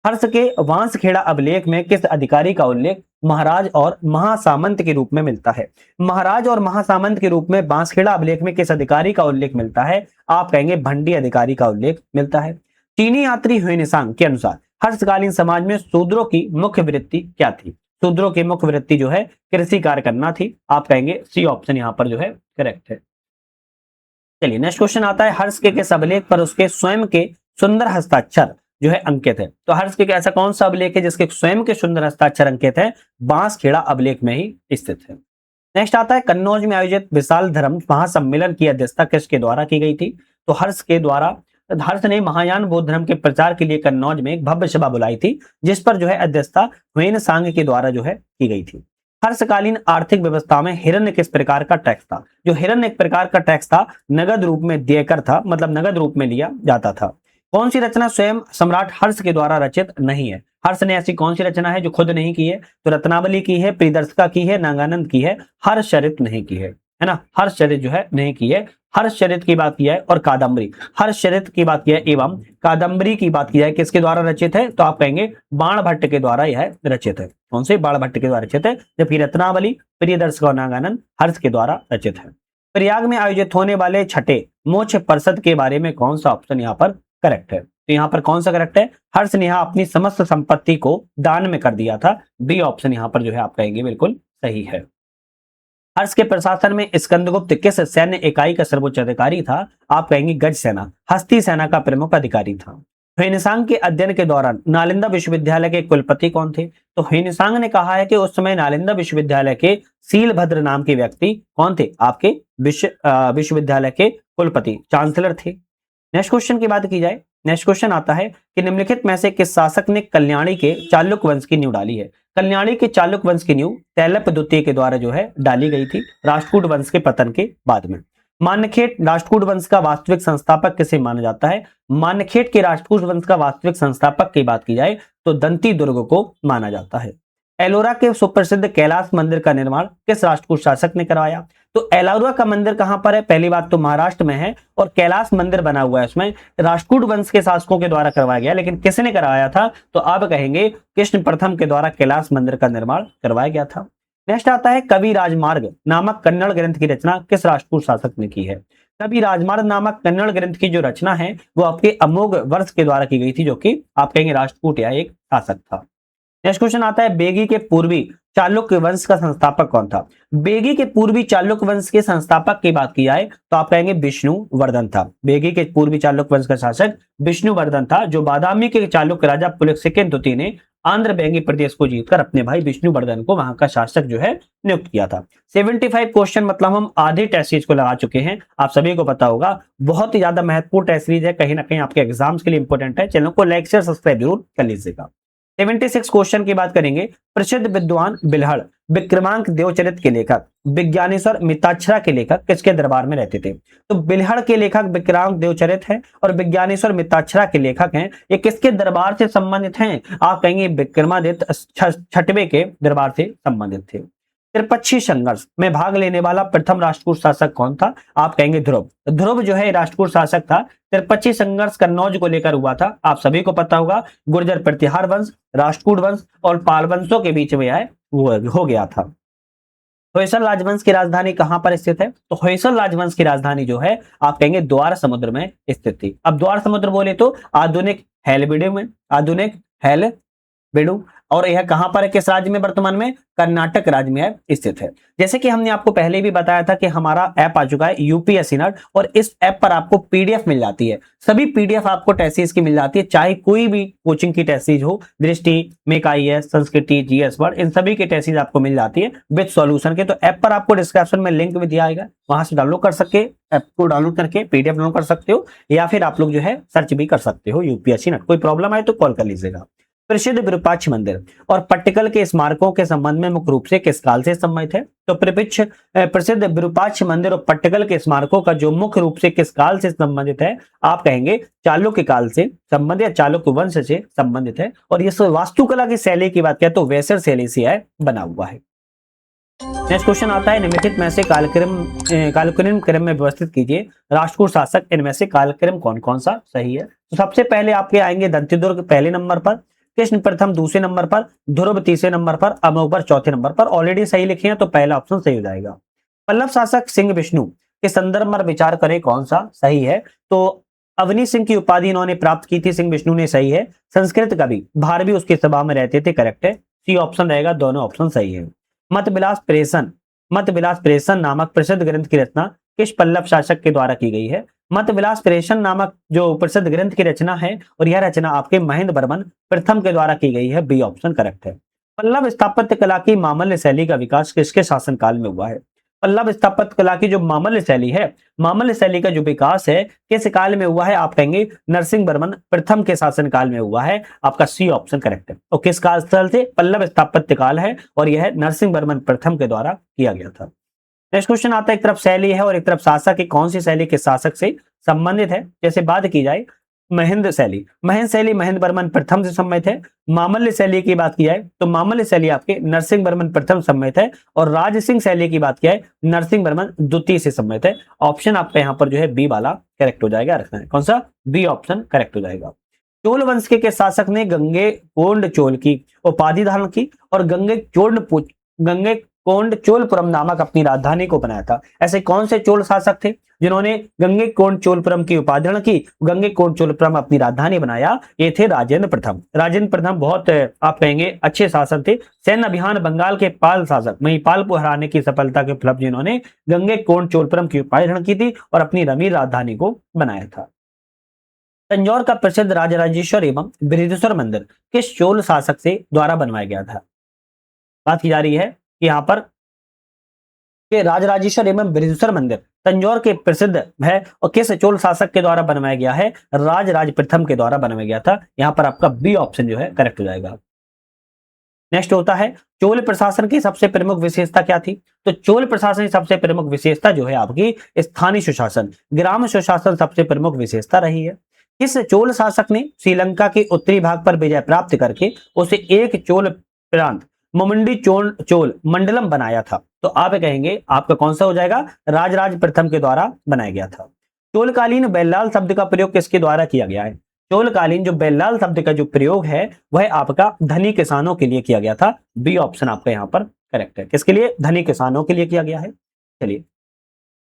हर्ष के वांसखेड़ा अभिलेख में किस अधिकारी का उल्लेख महाराज और महासामंत के रूप में मिलता है? महाराज और महासामंत के रूप में बांसखेड़ा अभिलेख में किस अधिकारी का उल्लेख मिलता है? आप कहेंगे भंडी अधिकारी का उल्लेख मिलता है। चीनी यात्री ह्वेनसांग के अनुसार हर्षकालीन समाज में शूद्रों की मुख्य वृत्ति क्या थी? शूद्रों की मुख्य वृत्ति जो है कृषि कार्य करना थी। आप कहेंगे सी ऑप्शन यहाँ पर जो है करेक्ट है। चलिए नेक्स्ट क्वेश्चन आता है, हर्ष के किस अभिलेख पर उसके स्वयं के सुंदर हस्ताक्षर जो है अंकित है? तो हर्ष के ऐसा कौन सा अभिलेख है जिसके स्वयं के सुंदर हस्ताक्षर अंकित है? बांसखेड़ा अभिलेख में ही स्थित है। नेक्स्ट आता है, कन्नौज में आयोजित विशाल धर्म महासम्मेलन की अध्यक्षता किसके द्वारा की गई थी? तो हर्ष ने महायान बौद्ध धर्म के प्रचार के लिए कन्नौज में एक भव्य सभा बुलाई थी जिस पर जो है अध्यक्षता ह्वेनसांग के द्वारा जो है की गई थी। हर्षकालीन आर्थिक व्यवस्था में हिरण्य किस प्रकार का टैक्स था? जो हिरण्य एक प्रकार का टैक्स था, नगद रूप में देकर था, मतलब नगद रूप में लिया जाता था। कौन सी रचना स्वयं सम्राट हर्ष के द्वारा रचित नहीं है? हर्ष ने ऐसी कौन सी रचना है जो खुद नहीं की है? तो रत्नावली की है, प्रियदर्शिका की है, नागानंद की है, हर्षचरित नहीं की है ना, हर्षचरित जो है नहीं की है। हर्षचरित की बात की जाए और कादम्बरी, हर्षचरित की बात की जाए एवं कादम्बरी की बात की जाए किसके द्वारा रचित है? तो आप कहेंगे बाणभट्ट के द्वारा यह रचित है। कौन से? बाणभट्ट के द्वारा रचित है। जबकि रत्नावली, प्रियदर्शिका और नागानंद हर्ष के द्वारा रचित है। प्रयाग में आयोजित होने वाले छठे मोक्ष परिषद के बारे में कौन सा ऑप्शन यहाँ पर करेक्ट है? तो यहाँ पर कौन सा करेक्ट है? हर्ष ने यहाँ अपनी समस्त संपत्ति को दान में कर दिया था। बी ऑप्शन यहाँ पर जो है आप कहेंगे बिल्कुल सही है। हर्ष के प्रशासन में स्कंदगुप्त किस सैन्य इकाई का सर्वोच्च अधिकारी था? आप कहेंगे गज सेना, हस्ती सेना का प्रमुख अधिकारी था। ह्वेनसांग के अध्ययन के दौरान नालंदा विश्वविद्यालय के कुलपति कौन थे? तो ह्वेनसांग ने कहा है कि उस समय नालंदा विश्वविद्यालय के शीलभद्र नाम के व्यक्ति कौन थे? आपके विश्वविद्यालय के कुलपति, चांसलर थे। नेक्स्ट क्वेश्चन की बात की जाए, नेक्स्ट क्वेश्चन आता है कि निम्नलिखित में से किस शासक ने कल्याणी के चालुक्य वंश की नींव डाली है? कल्याणी के चालुक वंश की नींव तैलप द्वितीय के द्वारा जो है डाली गई थी राष्ट्रकूट वंश के पतन के बाद में। मान्यखेट राष्ट्रकूट वंश का वास्तविक संस्थापक किसे माना जाता है? मान्यखेट के राष्ट्रकूट वंश का वास्तविक संस्थापक की बात की जाए तो दंती दुर्ग को माना जाता है। एलोरा के सुप्रसिद्ध कैलाश मंदिर का निर्माण किस राष्ट्रकूट शासक ने करवाया? तो एलोरा का मंदिर कहां पर है? पहली बात तो महाराष्ट्र में है, और कैलाश मंदिर बना हुआ है उसमें राष्ट्रकूट वंश के शासकों के द्वारा करवाया गया, लेकिन किसने करवाया था? तो आप कहेंगे कृष्ण प्रथम के द्वारा कैलाश मंदिर का निर्माण करवाया गया था। नेक्स्ट आता है कवि राजमार्ग नामक कन्नड़ ग्रंथ की रचना किस राष्ट्रकूट शासक ने की है? कवि राजमार्ग नामक कन्नड़ ग्रंथ की जो रचना है वो आपके अमोघ वर्ष के द्वारा की गई थी, जो कि आप कहेंगे राष्ट्रकूट या एक शासक था। नेक्स्ट क्वेश्चन आता है बेगी के पूर्वी चालुक्य वंश का संस्थापक कौन था? बेगी के पूर्वी चालुक्य वंश के संस्थापक की बात की जाए तो आप कहेंगे विष्णुवर्धन था। बेगी के पूर्वी चालुक्य वंश का शासक विष्णुवर्धन था, जो बादामी के चालुक्य राजा पुलकेशिन द्वितीय ने आंध्र बेंगी प्रदेश को जीतकर अपने भाई विष्णुवर्धन को वहां का शासक जो है नियुक्त किया था। 75 क्वेश्चन मतलब हम आधे टेस्ट सीरीज को लगा चुके हैं। आप सभी को पता होगा बहुत ही ज्यादा महत्वपूर्ण टेस्ट सीरीज है, कहीं ना कहीं आपके एग्जाम्स के लिए इंपॉर्टेंट है। चैनल को लाइक शेयर सब्सक्राइब जरूर कर लीजिएगा। 76 क्वेश्चन की बात करेंगे। प्रसिद्ध विद्वान बिल्हड़ विक्रमांक देवचरित के लेखक विज्ञानेश्वर मिताक्षरा के लेखक किसके दरबार में रहते थे? तो बिल्हड़ के लेखक विक्रमांक देवचरित है और विज्ञानेश्वर मिताक्षरा के लेखक हैं। ये किसके दरबार से संबंधित हैं? आप कहेंगे विक्रमादित्य छठवें के दरबार से संबंधित थे। त्रिपक्षी संघर्ष में भाग लेने वाला प्रथम राष्ट्रकूट शासक कौन था? आप कहेंगे ध्रुव। ध्रुव जो है राष्ट्रकूट शासक था। त्रिपक्षी संघर्ष कन्नौज को लेकर हुआ था, आप सभी को पता होगा। गुर्जर प्रतिहार वंश, राष्ट्रकूट वंश और पाल वंशों के बीच में वो हो गया था। होयसल राजवंश की राजधानी कहां पर स्थित है? तो होयसल राजवंश की राजधानी जो है आप कहेंगे द्वार समुद्र में स्थित थी। अब द्वार समुद्र बोले तो आधुनिक हेलबिडु में, आधुनिक हेलबिडु, और यह कहां पर है, किस राज्य में? वर्तमान में कर्नाटक राज्य में स्थित है। जैसे कि हमने आपको पहले भी बताया था कि हमारा ऐप आ चुका है यूपीएससी नर्ड, और इस ऐप पर आपको पीडीएफ मिल जाती है। सभी पीडीएफ आपको टेस्ट सीरीज की मिल जाती है, चाहे कोई भी कोचिंग की टेस्ट सीरीज हो, दृष्टि, मेक आईएएस, संस्कृति, जीएस वर्ड, इन सभी की टेस्ट सीरीज आपको मिल जाती है विद सॉल्यूशन के। तो ऐप पर आपको डिस्क्रिप्शन में लिंक भी दिया आएगा, वहां से डाउनलोड कर सके, ऐप को डाउनलोड करके पीडीएफ डाउनलोड कर सकते हो, या फिर आप लोग जो है सर्च भी कर सकते हो यूपीएससी नर्ड। कोई प्रॉब्लम आए तो कॉल कर लीजिएगा। प्रसिद्ध विरूपाक्ष मंदिर और पट्टिकल के स्मारकों के संबंध में मुख्य रूप से किस काल से संबंधित है? तो प्रसिद्ध विरूपाक्ष मंदिर और पट्टिकल के स्मारकों का जो मुख्य रूप से किस काल से संबंधित है? आप कहेंगे चालुक्य काल से संबंधित या चालुक्य वंश से संबंधित है। और ये वास्तुकला की शैली की बात किया तो वेसर शैली से बना हुआ है। नेक्स्ट क्वेश्चन आता है निम्नलिखित में से कालक्रम क्रम में व्यवस्थित कीजिए राष्ट्रकूट शासक, इनमें से कालक्रम कौन कौन सा सही है? तो सबसे पहले आपके आएंगे दंतीदुर्ग पहले नंबर पर, कृष्ण प्रथम दूसरे नंबर पर, ध्रुव तीसरे नंबर पर, अमोघ चौथे नंबर पर। ऑलरेडी सही लिखे हैं तो पहला ऑप्शन सही हो जाएगा। पल्लव शासक सिंह विष्णु के संदर्भ में विचार करें कौन सा सही है? तो अवनी सिंह की उपाधि इन्होंने प्राप्त की थी, सिंह विष्णु ने, सही है। संस्कृत कवि भारवी उसकी सभा में रहते थे, करेक्ट है, सी ऑप्शन रहेगा, दोनों ऑप्शन सही है। मत विलास प्रेषण नामक प्रसिद्ध ग्रंथ की रचना किस पल्लव शासक के द्वारा की गई है? मत विलास प्रेषण नामक जो प्रसिद्ध ग्रंथ की रचना है, और यह रचना आपके महेंद्र वर्मन प्रथम के द्वारा की गई है, बी ऑप्शन करेक्ट है। पल्लव स्थापत्य कला की मामल्य शैली का विकास किसके शासनकाल में हुआ है? पल्लव स्थापत्य कला की जो मामल्य शैली है, मामल्य शैली का जो विकास है किस काल में हुआ है? आप कहेंगे नरसिंह वर्मन प्रथम के शासनकाल में हुआ है, आपका सी ऑप्शन करेक्ट है। और किस काल से? पल्लव स्थापत्य काल है, और यह नरसिंह वर्मन प्रथम के द्वारा किया गया था। नेक्स्ट क्वेश्चन आता है एक तरफ शैली है और एक तरफ शासक है, कौन सी शैली के शासक से संबंधित है? जैसे बात की जाए महेंद्र शैली महेंद्र वर्मन प्रथम से संबंधित है। मामल्य शैली की बात की जाए तो मामल्य शैली आपके नरसिंह वर्मन प्रथम संबंधित है, और राज सिंह शैली की बात की जाए नरसिंह वर्मन द्वितीय से संबंधित है। ऑप्शन आपका यहाँ पर जो है बी वाला करेक्ट हो जाएगा, रखना है कौन सा? बी ऑप्शन करेक्ट हो जाएगा। चोल वंश के शासक ने गंगे कोंड चोल की उपाधि धारण की और गंगे कोंड चोलपुरम नामक अपनी राजधानी को बनाया था। ऐसे कौन से चोल शासक थे जिन्होंने गंगे कोंड चोलपुरम की उपाधि धारण की, गंगे कोंड चोलपुरम अपनी राजधानी बनाया? ये थे राजेंद्र प्रथम। राजेंद्र प्रथम बहुत आप कहेंगे अच्छे शासक थे। सैन्य अभियान बंगाल के पाल शासक महिपाल को हराने की सफलता के उपलब्ध जिन्होंने गंगे कोंड चोलपुरम की उपाधि धारण की थी और अपनी रमीर राजधानी को बनाया था। तंजौर का प्रसिद्ध राजराजेश्वर एवं बृहदेश्वर मंदिर किस चोल शासक से द्वारा बनवाया गया था? बात की जा रही है यहाँ पर कि राजराजेश्वर एवं बृहदेश्वर मंदिर तंजौर के प्रसिद्ध है और किस चोल शासक के द्वारा बनवाया गया है? राजराज प्रथम के द्वारा बनवाया गया था। यहाँ पर आपका बी ऑप्शन जो है करेक्ट हो जाएगा। नेक्स्ट होता है चोल प्रशासन की सबसे प्रमुख विशेषता क्या थी? तो चोल प्रशासन की सबसे प्रमुख विशेषता जो है आपकी स्थानीय सुशासन, ग्राम सुशासन सबसे प्रमुख विशेषता रही है। किस चोल शासक ने श्रीलंका के उत्तरी भाग पर विजय प्राप्त करके उसे एक चोल प्रांत मुमुंडी चोल चोल मंडलम बनाया था? तो आप कहेंगे आपका कौन सा हो जाएगा? राजराज प्रथम के द्वारा बनाया गया था। चोलकालीन बेल्लाल शब्द का प्रयोग किसके द्वारा किया गया है? चोलकालीन जो बेल्लाल शब्द का जो प्रयोग है वह आपका धनी किसानों के लिए किया गया था। बी ऑप्शन आपका यहाँ पर करेक्ट है। किसके लिए? धनी किसानों के लिए किया गया है। चलिए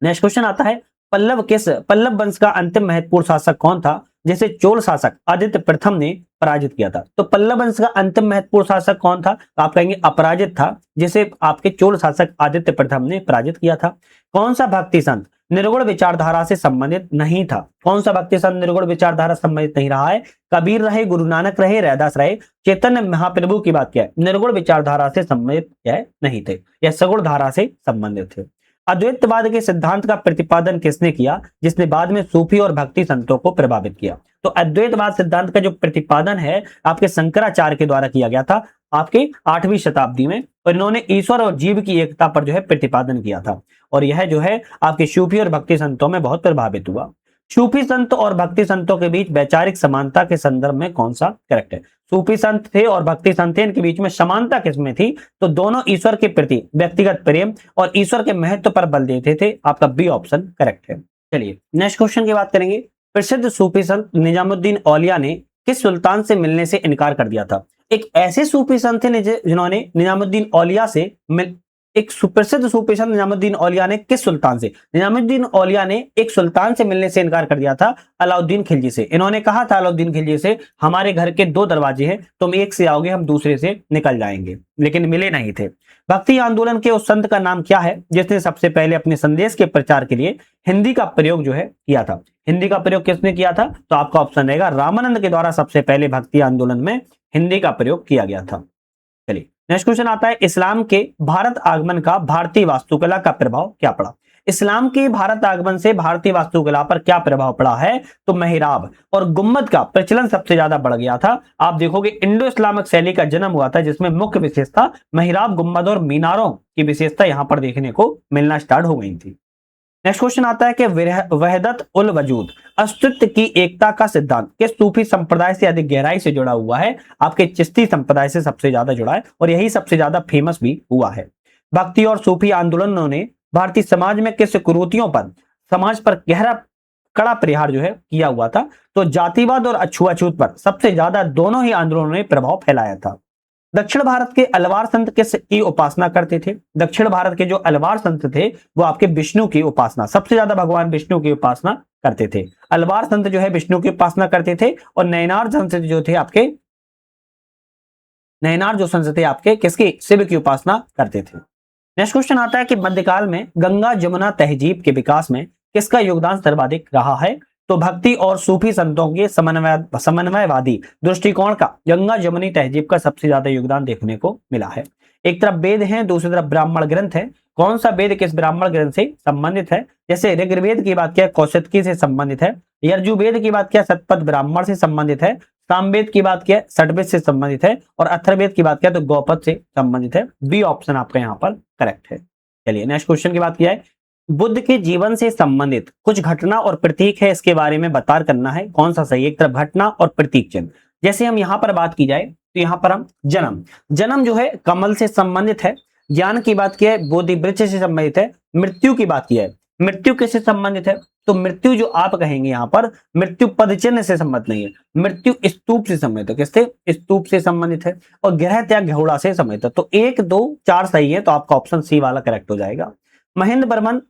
नेक्स्ट क्वेश्चन आता है पल्लव वंश का अंतिम महत्वपूर्ण शासक कौन था जिसे चोल शासक आदित्य प्रथम ने पराजित किया था? तो पल्लव वंश का अंतिम महत्वपूर्ण शासक कौन था? तो आप कहेंगे अपराजित था, जिसे आपके चोल शासक आदित्य प्रथम ने पराजित किया था। कौन सा भक्ति संत निर्गुण विचारधारा से संबंधित नहीं था? कौन सा भक्ति संत निर्गुण विचारधारा से संबंधित नहीं रहा है? कबीर रहे, गुरु नानक रहे, रैदास रहे, चैतन्य महाप्रभु की बात क्या है? निर्गुण विचारधारा से संबंधित क्या नहीं थे, या सगुण धारा से संबंधित थे। अद्वैतवाद के सिद्धांत का प्रतिपादन किसने किया जिसने बाद में सूफी और भक्ति संतों को प्रभावित किया? तो अद्वैतवाद सिद्धांत का जो प्रतिपादन है आपके शंकराचार्य के द्वारा किया गया था आपके 8वीं शताब्दी में, और इन्होंने ईश्वर और जीव की एकता पर जो है प्रतिपादन किया था, और यह जो है आपके सूफी और भक्ति संतों में बहुत प्रभावित हुआ। सूफी संत और भक्ति संतों के बीच वैचारिक समानता के संदर्भ में कौन सा करेक्ट है? सूफी संत थे और भक्ति संत थे, इनके बीच में समानता किसमें थी? तो दोनों ईश्वर के प्रति व्यक्तिगत प्रेम और ईश्वर के महत्व पर बल देते थे। आपका बी ऑप्शन करेक्ट है। चलिए नेक्स्ट क्वेश्चन की बात करेंगे। प्रसिद्ध सूफी संत निजामुद्दीन औलिया ने किस सुल्तान से मिलने से इनकार कर दिया था? एक ऐसे सूफी संत थे जिन्होंने निजामुद्दीन औलिया से एक सुप्रसिद्ध सूफी संत निजामुद्दीन औलिया ने किस सुल्तान से? निजामुद्दीन औलिया ने एक सुल्तान से मिलने से इनकार कर दिया था, अलाउद्दीन खिलजी से। इन्होंने कहा था अलाउद्दीन खिलजी से हमारे घर के 2 दरवाजे हैं, तुम एक से आओगे हम दूसरे से निकल जाएंगे, लेकिन मिले नहीं थे। भक्ति आंदोलन के उस संत का नाम क्या है जिसने सबसे पहले अपने संदेश के प्रचार के लिए हिंदी का प्रयोग जो है किया था? हिंदी का प्रयोग किसने किया था? तो आपका ऑप्शन रहेगा रामानंद के द्वारा सबसे पहले भक्ति आंदोलन में हिंदी का प्रयोग किया गया था। चलिए नेक्स्ट क्वेश्चन आता है इस्लाम के भारत आगमन का भारतीय वास्तुकला का प्रभाव क्या पड़ा? इस्लाम के भारत आगमन से भारतीय वास्तुकला पर क्या प्रभाव पड़ा है? तो मेहराब और गुम्बद का प्रचलन सबसे ज्यादा बढ़ गया था। आप देखोगे इंडो इस्लामिक शैली का जन्म हुआ था जिसमें मुख्य विशेषता मेहराब, गुम्बद और मीनारों की विशेषता यहां पर देखने को मिलना स्टार्ट हो गई थी। नेक्स्ट क्वेश्चन आता है कि वहदत उल वजूद अस्तित्व की एकता का सिद्धांत किस सूफी संप्रदाय से अधिक गहराई से जुड़ा हुआ है? आपके चिश्ती संप्रदाय से सबसे ज्यादा जुड़ा है, और यही सबसे ज्यादा फेमस भी हुआ है। भक्ति और सूफी आंदोलनों ने भारतीय समाज में किस कुरीतियों पर समाज पर कड़ा प्रहार जो है किया हुआ था? तो जातिवाद और अछूआछूत पर सबसे ज्यादा दोनों ही आंदोलनों ने प्रभाव फैलाया था। दक्षिण भारत के अलवार संत किस की उपासना करते थे? दक्षिण भारत के जो अलवार संत थे वो आपके विष्णु की उपासना, सबसे ज्यादा भगवान विष्णु की उपासना करते थे। अलवार संत जो है विष्णु की उपासना करते थे, और नयनार संत जो थे आपके नयनार जो संत थे आपके किसकी? शिव की उपासना करते थे। नेक्स्ट क्वेश्चन आता है कि मध्यकाल में गंगा जमुना तहजीब के विकास में किसका योगदान सर्वाधिक रहा है? तो भक्ति और सूफी संतों के समन्वयवादी दृष्टिकोण का गंगा जमुनी तहजीब का सबसे ज्यादा योगदान देखने को मिला है। एक तरफ वेद है, दूसरी तरफ ब्राह्मण ग्रंथ है। कौन सा वेद किस ब्राह्मण ग्रंथ से संबंधित है? जैसे ऋग्वेद की बात किया कौशिकी से संबंधित है, यजुर्वेद की बात किया शतपथ ब्राह्मण से संबंधित है, सामवेद की बात किया सठवेद से संबंधित है, और अथर्ववेद की बात किया तो गौपद से संबंधित है। बी ऑप्शन आपका यहाँ पर करेक्ट है। चलिए नेक्स्ट क्वेश्चन की बात किया है बुद्ध के जीवन से संबंधित कुछ घटना और प्रतीक है, इसके बारे में बता करना है कौन सा सही? एक तरफ घटना और प्रतीक चिन्ह। जैसे हम यहाँ पर बात की जाए तो यहाँ पर हम जन्म जो है कमल से संबंधित है, ज्ञान की बात की है बोधि वृक्ष से संबंधित है, मृत्यु की बात की है मृत्यु किससे संबंधित है? तो मृत्यु जो आप कहेंगे यहाँ पर मृत्यु पद चिन्ह से संबंधित नहीं है, मृत्यु स्तूप से संबंधित है। किससे? स्तूप से संबंधित है। और ग्रह त्याग घोड़ा से संबंधित है। तो 1 2 4 सही है, तो आपका ऑप्शन सी वाला करेक्ट हो जाएगा। महेंद्र वर्मन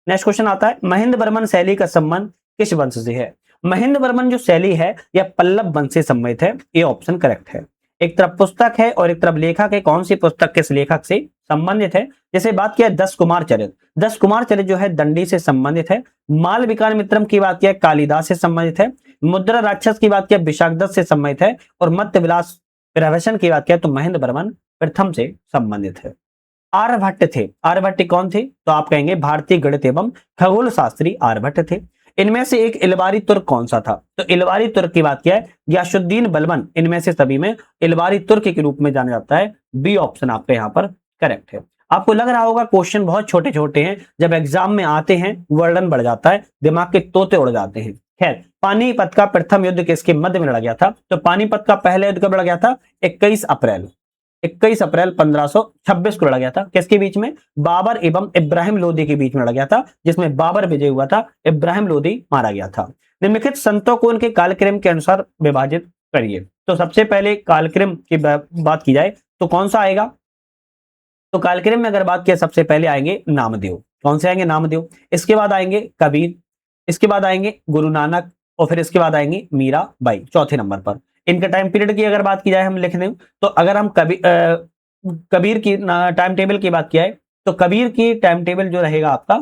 नेक्स्ट क्वेश्चन आता है महेंद्र वर्मन शैली का संबंध किस वंश से है? महेंद्र वर्मन जो शैली है यह पल्लव वंश से संबंधित है। ये ऑप्शन करेक्ट है। एक तरफ पुस्तक है और एक तरफ लेखक है, कौन सी पुस्तक किस लेखक से संबंधित है? जैसे बात किया 10 कुमार चरित, 10 कुमार चरित जो है दंडी से संबंधित है। मालविका मित्रम की बात किया कालिदास से संबंधित है। मुद्रा राक्षस की बात किया विशाखदत्त से संबंधित है, और मत्स्य विलास प्रवचन की बात किया तो महेंद्र वर्मन प्रथम से संबंधित है। आर्यभट्ट थे, आर्यभट्ट कौन थे? तो आप कहेंगे भारतीय गणित एवं खगोल शास्त्री आर्यभट्ट थे। इनमें से एक इलबारी तुर्क कौन सा था? तो इलबारी तुर्क की बात किया है गियासुद्दीन बलबन, इनमें से सभी में इलबारी तुर्क के रूप में जाना जाता है। बी ऑप्शन आपका यहाँ पर करेक्ट है। आपको लग रहा होगा क्वेश्चन बहुत छोटे छोटे हैं, जब एग्जाम में आते हैं वर्डन बढ़ जाता है, दिमाग के तोते उड़ जाते हैं। खैर, पानीपत का प्रथम युद्ध किसके मध्य में लड़ा गया था? तो पानीपत का पहला युद्ध कब लड़ा गया था? 21 अप्रैल 1526 को लड़ा गया था। किसके बीच में? बाबर एवं इब्राहिम लोदी के बीच में लड़ा गया था, जिसमें बाबर विजय हुआ था, इब्राहिम लोदी मारा गया था। निम्नलिखित संतों को उनके कालक्रम के अनुसार विभाजित करिए। तो सबसे पहले कालक्रम की बात की जाए तो कौन सा आएगा? तो कालक्रम में अगर बात किया सबसे पहले आएंगे नामदेव। कौन से आएंगे? नामदेव। इसके बाद आएंगे कबीर, इसके बाद आएंगे गुरु नानक, और फिर इसके बाद आएंगे मीराबाई चौथे नंबर पर। इनका टाइम पीरियड की अगर बात की जाए हम लिख दें, तो अगर हम कबीर की टाइम टेबल की बात किया है तो कबीर की टाइम टेबल जो रहेगा आपका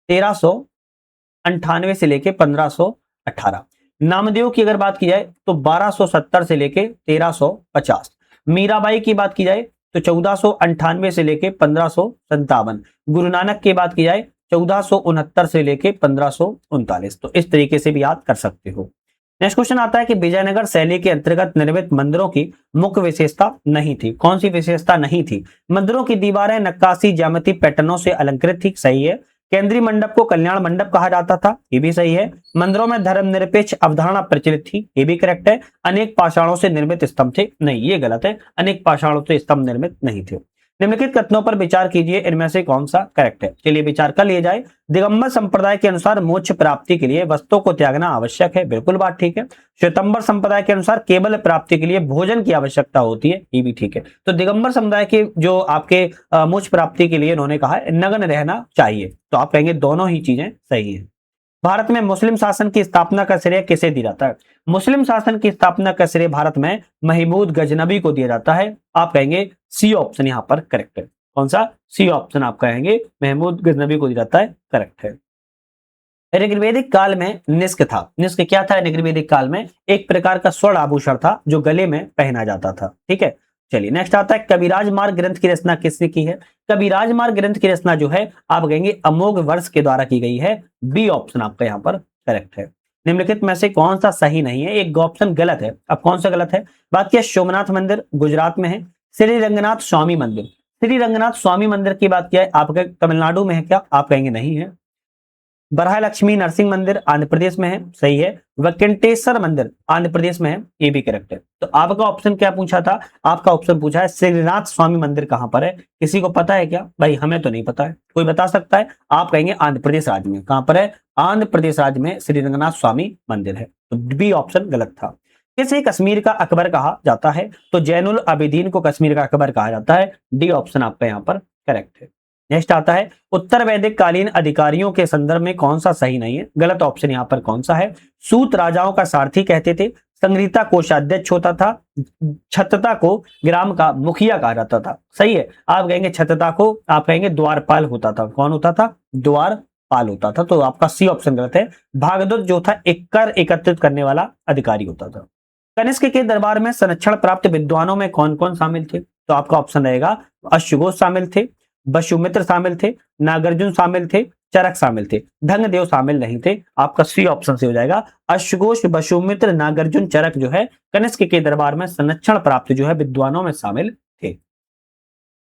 1398 से लेके 1518। नामदेव की अगर बात की जाए तो 1270 से लेके 1350। मीराबाई की बात की जाए तो 1498 से लेके 1557। गुरु नानक की बात की जाए 1469 से लेके 1539। तो इस तरीके से भी याद कर सकते हो। नेक्स्ट क्वेश्चन आता है कि विजयनगर शैली के अंतर्गत निर्मित मंदिरों की मुख्य विशेषता नहीं थी। कौन सी विशेषता नहीं थी? मंदिरों की दीवारें नक्काशी ज्यामिति पैटर्नों से अलंकृत थी, सही है। केंद्रीय मंडप को कल्याण मंडप कहा जाता था, ये भी सही है। मंदिरों में धर्मनिरपेक्ष अवधारणा प्रचलित थी, ये भी करेक्ट है। अनेक पाषाणों से निर्मित स्तंभ थे, नहीं ये गलत है, अनेक पाषाणों से स्तंभ निर्मित नहीं थे। निम्नलिखित कथनों पर विचार कीजिए, इनमें से कौन सा करेक्ट है? चलिए विचार कर लिया जाए। दिगंबर संप्रदाय के अनुसार मोक्ष प्राप्ति के लिए वस्तुओं को त्यागना आवश्यक है, बिल्कुल बात ठीक है। श्वेतंबर संप्रदाय के अनुसार केवल प्राप्ति के लिए भोजन की आवश्यकता होती है, ये भी ठीक है। तो दिगंबर समुदाय के जो आपके मोक्ष प्राप्ति के लिए उन्होंने कहा है नग्न रहना चाहिए, तो आप कहेंगे दोनों ही चीजें सही है। भारत में मुस्लिम शासन की स्थापना का श्रेय किसे दिया जाता है? मुस्लिम शासन की स्थापना का श्रेय भारत में महमूद गजनबी को दिया जाता है, आप कहेंगे सी ऑप्शन यहाँ पर करेक्ट है। कौन सा? सी ऑप्शन आप कहेंगे महमूद गजनबी को दिया जाता है, करेक्ट है। ऋग्वेदिक काल में निष्क था। निष्क क्या था? ऋग्वेदिक काल में एक प्रकार का स्वर्ण आभूषण था जो गले में पहना जाता था, ठीक है। चलिए नेक्स्ट आता है कविराज मार्ग ग्रंथ की रचना किसने की है? कविराज मार्ग ग्रंथ की रचना जो है आप कहेंगे अमोघ वर्ष के द्वारा की गई है, बी ऑप्शन आपका यहाँ पर करेक्ट है। निम्नलिखित में से कौन सा सही नहीं है? एक ऑप्शन गलत है। अब कौन सा गलत है? बात किया सोमनाथ मंदिर गुजरात में है। श्री रंगनाथ स्वामी मंदिर, श्री रंगनाथ स्वामी मंदिर की बात किया है आपके तमिलनाडु में है क्या? आप कहेंगे नहीं है। बरहा लक्ष्मी नरसिंह मंदिर आंध्र प्रदेश में है, सही है। वेंकटेश्वर मंदिर आंध्र प्रदेश में है, ये भी करेक्ट है। तो आपका ऑप्शन क्या पूछा था? आपका ऑप्शन पूछा है श्रीनाथ स्वामी मंदिर कहां पर है? किसी को पता है क्या? भाई हमें तो नहीं पता है, कोई बता सकता है? आप कहेंगे आंध्र प्रदेश राज्य में। कहां पर है? आंध्र प्रदेश राज्य में श्री रंगनाथ स्वामी मंदिर है, तो बी ऑप्शन गलत था। किसे कश्मीर का अकबर कहा जाता है? तो जैनुल आबिदीन को कश्मीर का अकबर कहा जाता है, डी ऑप्शन आपका यहाँ पर करेक्ट है। नेक्स्ट आता है उत्तर वैदिक कालीन अधिकारियों के संदर्भ में कौन सा सही नहीं है? गलत ऑप्शन यहाँ पर कौन सा है? सूत राजाओं का सारथी कहते थे, संग्रहिता कोषाध्यक्ष होता था, छत्रता को ग्राम का मुखिया कहा जाता था, सही है। आप कहेंगे छत्रता को आप कहेंगे द्वारपाल होता था। कौन होता था? द्वारपाल होता था, तो आपका सी ऑप्शन गलत है। भागदत्त जो था एक कर एकत्रित करने वाला अधिकारी होता था। कनिष्क के दरबार में संरक्षण प्राप्त विद्वानों में कौन कौन शामिल थे? तो आपका ऑप्शन रहेगा अश्वघोष शामिल थे, वसुमित्र शामिल थे, नागार्जुन शामिल थे, चरक शामिल थे, ढंगदेव शामिल नहीं थे। आपका सी ऑप्शन से हो जाएगा अश्वघोष, वसुमित्र, नागार्जुन, चरक जो है कनिष्क के दरबार में संरक्षण प्राप्त जो है विद्वानों में शामिल थे।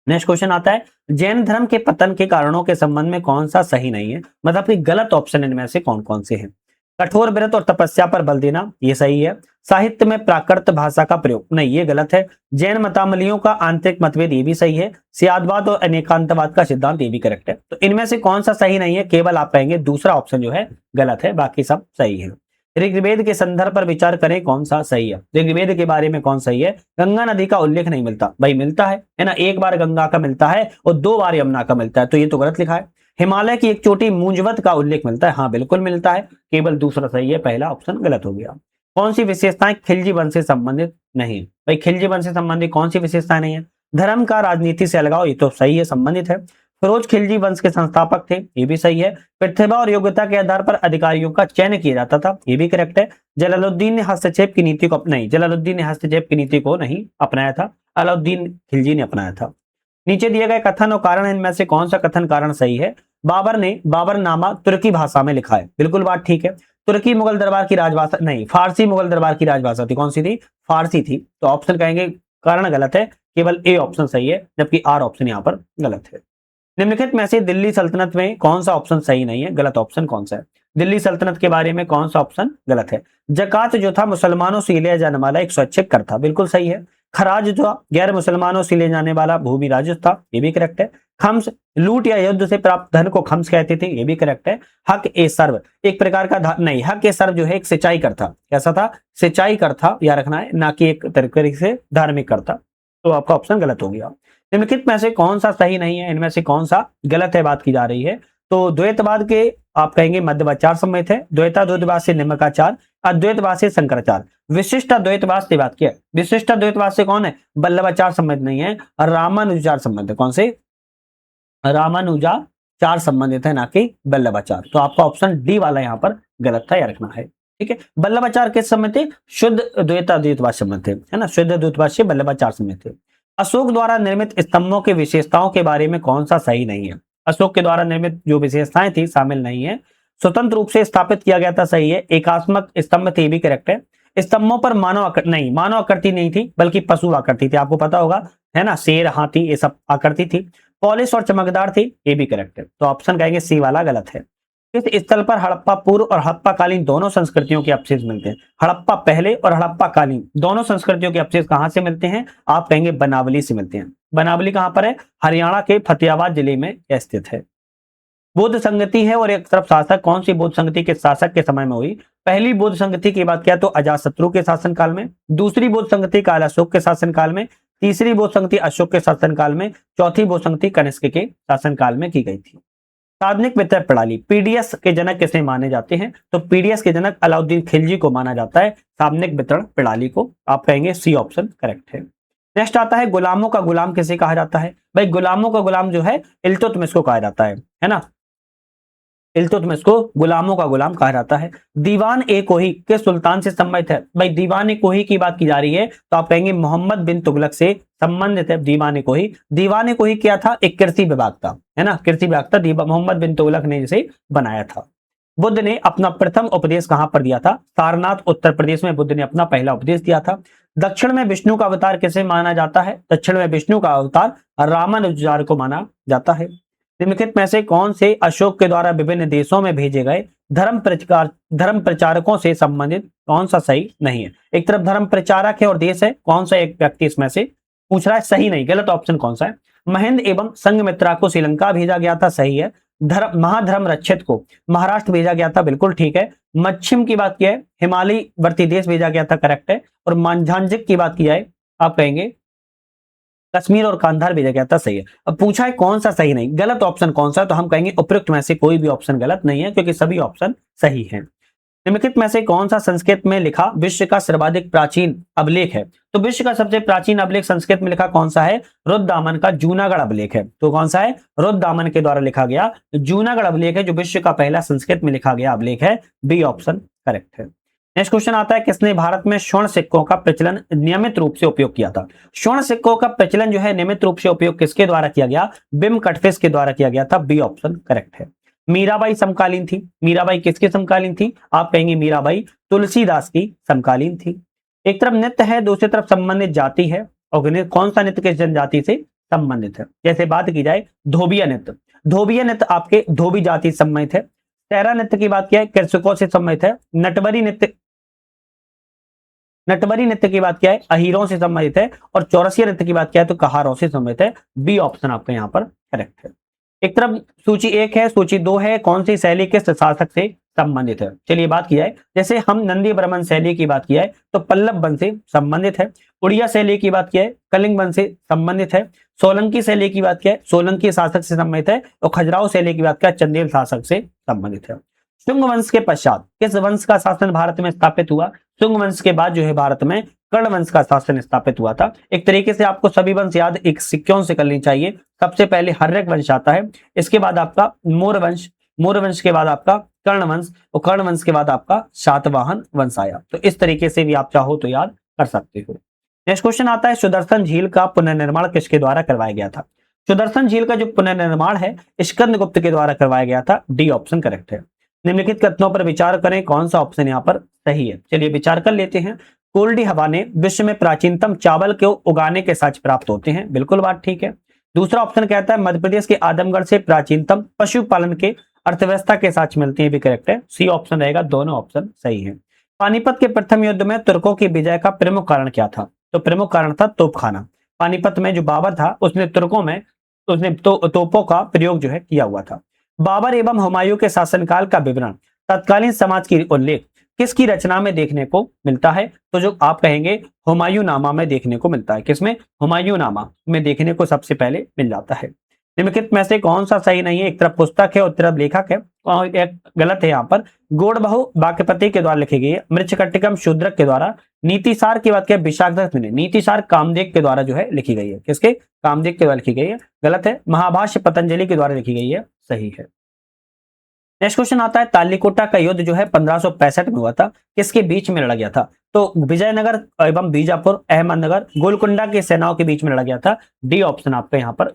नेक्स्ट क्वेश्चन आता है जैन धर्म के पतन के कारणों के संबंध में कौन सा सही नहीं है? मतलब कि गलत ऑप्शन इनमें से कौन कौन से हैं? कठोर व्रत और तपस्या पर बल देना, ये सही है। साहित्य में प्राकृत भाषा का प्रयोग, नहीं ये गलत है। जैन मतावलियों का आंतरिक मतभेद, ये भी सही है। सियादवाद और अनेकांतवाद का सिद्धांत, ये भी करेक्ट है। तो इनमें से कौन सा सही नहीं है? केवल आप कहेंगे दूसरा ऑप्शन जो है गलत है, बाकी सब सही है। ऋग्वेद के संदर्भ पर विचार करें कौन सा सही है? ऋग्वेद के बारे में कौन सही है? गंगा नदी का उल्लेख नहीं मिलता, भाई मिलता है ना, एक बार गंगा का मिलता है और 2 बार यमुना का मिलता है, तो ये तो गलत लिखा है। हिमालय की एक चोटी मूंजवत का उल्लेख मिलता है, हाँ बिल्कुल मिलता है, केवल दूसरा सही है, पहला ऑप्शन गलत हो गया। कौन सी विशेषताएं खिलजी वंश से संबंधित नहीं? भाई खिलजी वंश से संबंधित कौन सी विशेषताएं नहीं है? धर्म का राजनीति से अलगाव, ये तो सही है, संबंधित है। फिरोज खिलजी वंश के संस्थापक थे, ये भी सही है। प्रतिभा और योग्यता के आधार पर अधिकारियों का चयन किया जाता था, ये भी करेक्ट है। जलालुद्दीन ने हस्तक्षेप की नीति को नहीं, जलालुद्दीन ने हस्तक्षेप की नीति को नहीं अपनाया था, अलाउद्दीन खिलजी ने अपनाया था। नीचे दिए गए कथन और कारण, इनमें से कौन सा कथन कारण सही है? बाबरनामा तुर्की भाषा में लिखा है, बिल्कुल बात ठीक है। तुर्की मुगल दरबार की राजभाषा नहीं, फारसी मुगल दरबार की राजभाषा थी। कौन सी थी? फारसी थी। तो ऑप्शन कहेंगे कारण गलत है, केवल ए ऑप्शन सही है, जबकि आर ऑप्शन यहाँ पर गलत है। निम्नलिखित में से दिल्ली सल्तनत में कौन सा ऑप्शन सही नहीं है? गलत ऑप्शन कौन सा है? दिल्ली सल्तनत के बारे में कौन सा ऑप्शन गलत है? जकात जो था मुसलमानों से लिया जाने वाला एक स्वैच्छिक कर था, बिल्कुल सही है। खराज जो गैर मुसलमानों से लिए जाने वाला भूमि राजस्व था, ये भी करेक्ट है। खम्स लूट या युद्ध से प्राप्त धन को खम्स कहते थे, ये भी करेक्ट है। हक ए सर्व एक प्रकार का नहीं, हक ए सर्व जो है एक सिंचाई कर था। कैसा था? सिंचाई कर था, या रखना है, ना कि एक तरीके से धार्मिक कर था। तो आपका ऑप्शन गलत हो गया। निम्नलिखित में से कौन सा सही नहीं है? इनमें से कौन सा गलत है बात की जा रही है। तो द्वैतवाद के आप कहेंगे मध्यवाचार सम्मिलित है, द्वैताद्वैतवाद से निम्नकाचार, अद्वैतवाद से शंकराचार। विशिष्ट अद्वैतवाद से बात किया, विशिष्ट अद्वैतवाद से कौन है? वल्लभाचार सम्मिलित नहीं है, रामानुजाचार संबंधित है। कौन से? रामानुजाचार संबंधित है, ना कि वल्लभाचार। तो आपका ऑप्शन डी वाला यहाँ पर गलत था, या रखना है। ठीक है, वल्लभाचार किस समय थे? शुद्ध द्वैताद्वैतवाद संबंध थे, है ना, शुद्ध द्वैतवाद से वल्लभाचार संबंध थे। अशोक द्वारा निर्मित स्तंभों की विशेषताओं के बारे में कौन सा सही नहीं है? अशोक के द्वारा निर्मित जो विशेषताएं थी शामिल नहीं है। स्वतंत्र रूप से स्थापित किया गया था, सही है। एकात्मक स्तंभ थे, भी करेक्ट है। स्तंभों पर मानव आकृति नहीं थी, बल्कि पशु आकृति थी, आपको पता होगा, है ना, शेर, हाथी, ये सब आकृति थी। पॉलिश और चमकदार थी, ये भी करेक्ट है। तो ऑप्शन कहेंगे सी वाला गलत है। इस स्थल पर हड़प्पा पूर्व और हड़प्पा कालीन दोनों संस्कृतियों के अवशेष मिलते हैं। हड़प्पा पहले और हड़प्पा कालीन दोनों संस्कृतियों के अवशेष कहां से मिलते हैं? आप कहेंगे बनावली से मिलते हैं। बनावली कहां पर है? हरियाणा के फतेहाबाद जिले में स्थित है। बौद्ध संगति है और एक तरफ शासक, कौन सी बौद्ध संगति के शासक के समय में हुई? पहली बौद्ध संगति की बात किया तो अजातशत्रु के शासनकाल में, दूसरी बौद्ध संगति काल अशोक के शासनकाल में, तीसरी बौद्ध संगति अशोक के शासनकाल में, चौथी बौद्ध संगति कनिष्क के शासनकाल में की गई थी। सार्वजनिक वितरण प्रणाली पीडीएस के जनक किसे माने जाते हैं? तो पीडीएस के जनक अलाउद्दीन खिलजी को माना जाता है, सार्वजनिक वितरण प्रणाली को। आप कहेंगे सी ऑप्शन करेक्ट है। नेक्स्ट आता है गुलामों का गुलाम किसे कहा जाता है? भाई गुलामों का गुलाम जो है इल्तुतमिश को कहा जाता है ना, इल्तुतमिश को गुलामों का गुलाम कहा जाता है। दीवान ए कोही किस सुल्तान से संबंधित है? भाई दीवान ए कोही की बात की जा रही है, तो आप कहेंगे मोहम्मद बिन तुगलक से संबंधित है दीवान ए कोही। दीवान ए कोही क्या था? एक कृषि विभाग था, है ना, कृषि विभाग था, मोहम्मद बिन तुगलक ने इसे बनाया था। बुद्ध ने अपना प्रथम उपदेश कहां पर दिया था? सारनाथ उत्तर प्रदेश में बुद्ध ने अपना पहला उपदेश दिया था। दक्षिण में विष्णु का अवतार किसे माना जाता है? दक्षिण में विष्णु का अवतार रामानुजाचार्य को माना जाता है। निम्नलिखित में से कौन से अशोक के द्वारा विभिन्न देशों में भेजे गए धर्म प्रचारकों से संबंधित कौन सा सही नहीं है? एक तरफ धर्म प्रचारक है और देश है, कौन सा एक व्यक्ति इसमें से पूछ रहा है? सही नहीं, गलत ऑप्शन कौन सा है? महेंद्र एवं संघमित्रा को श्रीलंका भेजा गया था, सही है। महाधर्म रक्षित को महाराष्ट्र भेजा गया था, बिल्कुल ठीक है। मच्छिम की बात की है, हिमालय वर्ती देश भेजा गया था, करेक्ट है। और मांझांझिक की बात की जाए, आप कहेंगे कश्मीर और कांधार भेजा गया था, सही है। अब पूछा है कौन सा सही नहीं, गलत ऑप्शन कौन सा? तो हम कहेंगे उपयुक्त में से कोई भी ऑप्शन गलत नहीं है, क्योंकि सभी ऑप्शन सही हैं। निम्नलिखित में से कौन सा संस्कृत में लिखा विश्व का सर्वाधिक प्राचीन अभिलेख है? तो विश्व का सबसे प्राचीन अभिलेख संस्कृत में लिखा कौन सा है? रुद्रदामन का जूनागढ़ अभिलेख है। तो कौन सा है? रुद्रदामन के द्वारा लिखा गया जूनागढ़ अभिलेख है, जो विश्व का पहला संस्कृत में लिखा गया अभिलेख है। बी ऑप्शन करेक्ट है। नेक्स्ट क्वेश्चन आता है, किसने भारत में स्वर्ण सिक्कों का प्रचलन नियमित रूप से उपयोग किया था? स्वर्ण सिक्कों का प्रचलन जो है नियमित रूप से उपयोग किसके द्वारा किया गया? बिम कटफिश के द्वारा किया गया था। बी ऑप्शन करेक्ट है। मीराबाई समकालीन थी। मीराबाई किसकी समकालीन थी? आप कहेंगे मीराबाई तुलसीदास की समकालीन थी। एक तरफ नृत्य है, दूसरी तरफ संबंधित जाति है, और कौन सा नृत्य किस जनजाति से संबंधित है? जैसे बात की जाए धोबिया नृत्य, धोबिया नृत्य आपके धोबी जाति से संबंधित है। तेरा नृत्य की बात किया है कृषकों से संबंधित है। नटवरी नृत्य की बात किया है अहीरों से संबंधित है। और चौरसिया नृत्य की बात किया है तो कहारों से संबंधित है। बी ऑप्शन आपका यहाँ पर करेक्ट है। एक तरफ सूची 1 है, सूची 2 है, कौन सी शैली किस शासक से संबंधित है? चलिए बात की जाए, जैसे हम नंदी बर्मन शैली की बात किया है तो पल्लव वंश से संबंधित है। उड़िया शैली की बात किया है कलिंग वंश से संबंधित है। सोलंकी शैली की बात किया है सोलंकी शासक से संबंधित है। और खजुराहो शैली की बात किया चंदेल शासक से संबंधित है। शुंग वंश के पश्चात किस वंश का शासन भारत में स्थापित हुआ? शुंग वंश के बाद जो है भारत में कर्ण वंश का शासन स्थापित हुआ था। एक तरीके से आपको सभी वंश याद एक सिक्कों से करनी चाहिए। सबसे पहले हर्यक वंश आता है, इसके बाद आपका मोर वंश, मोर वंश के बाद आपका कर्ण वंश, और कर्ण वंश के बाद आपका सातवाहन वंश आया। तो इस तरीके से भी आप चाहो तो याद कर सकते हो। नेक्स्ट क्वेश्चन आता है, सुदर्शन झील का पुनर्निर्माण किसके द्वारा करवाया गया था? सुदर्शन झील का जो पुनर्निर्माण है स्कंदगुप्त के द्वारा करवाया गया था। डी ऑप्शन करेक्ट है। निम्नलिखित कथनों पर विचार करें, कौन सा ऑप्शन यहाँ पर सही है। चलिए विचार कर लेते हैं। कोल्डी हवा ने विश्व में प्राचीनतम चावल को उगाने के साक्ष्य प्राप्त होते हैं, बिल्कुल बात ठीक है। दूसरा ऑप्शन कहता है मध्य प्रदेश के आदमगढ़ से प्राचीनतम पशुपालन के अर्थव्यवस्था के साक्ष्य मिलते हैं, भी करेक्ट है। सी ऑप्शन रहेगा, दोनों ऑप्शन सही है। पानीपत के प्रथम युद्ध में तुर्कों की विजय का प्रमुख कारण क्या था? तो प्रमुख कारण था तोपखाना। पानीपत में जो बाबर था उसने तुर्कों में तोपों का प्रयोग जो है किया हुआ था। बाबर एवं हुमायूं के शासनकाल का विवरण तत्कालीन समाज की उल्लेख किसकी रचना में देखने को मिलता है? तो जो आप कहेंगे हुमायूं नामा में देखने को मिलता है। किसमें? हुमायूं नामा में देखने को सबसे पहले मिल जाता है। निम्नलिखित में से कौन सा सही नहीं है? एक तरफ पुस्तक है और तरफ लेखक है, और एक गलत है यहाँ पर। गोड़बहु वाक्यपति के द्वारा लिखी गई है। मृच्छकटिकम शूद्रक के द्वारा। नीतिसार की बात करें विशाखदत्त ने, नीतिसार कामदेव के द्वारा जो है लिखी गई है। किसके? कामदेव के द्वारा लिखी गई है, गलत है। महाभाष्य पतंजलि के द्वारा लिखी गई है, सही है। नेक्स्ट क्वेश्चन आता है तालीकोटा का युद्ध जो है 1565 में हुआ था, किसके बीच में लड़ा गया था? तो विजयनगर एवं बीजापुर, अहमदनगर, गोलकुंडा की सेनाओं के बीच में लड़ा गया था। डी ऑप्शन आपका यहाँ पर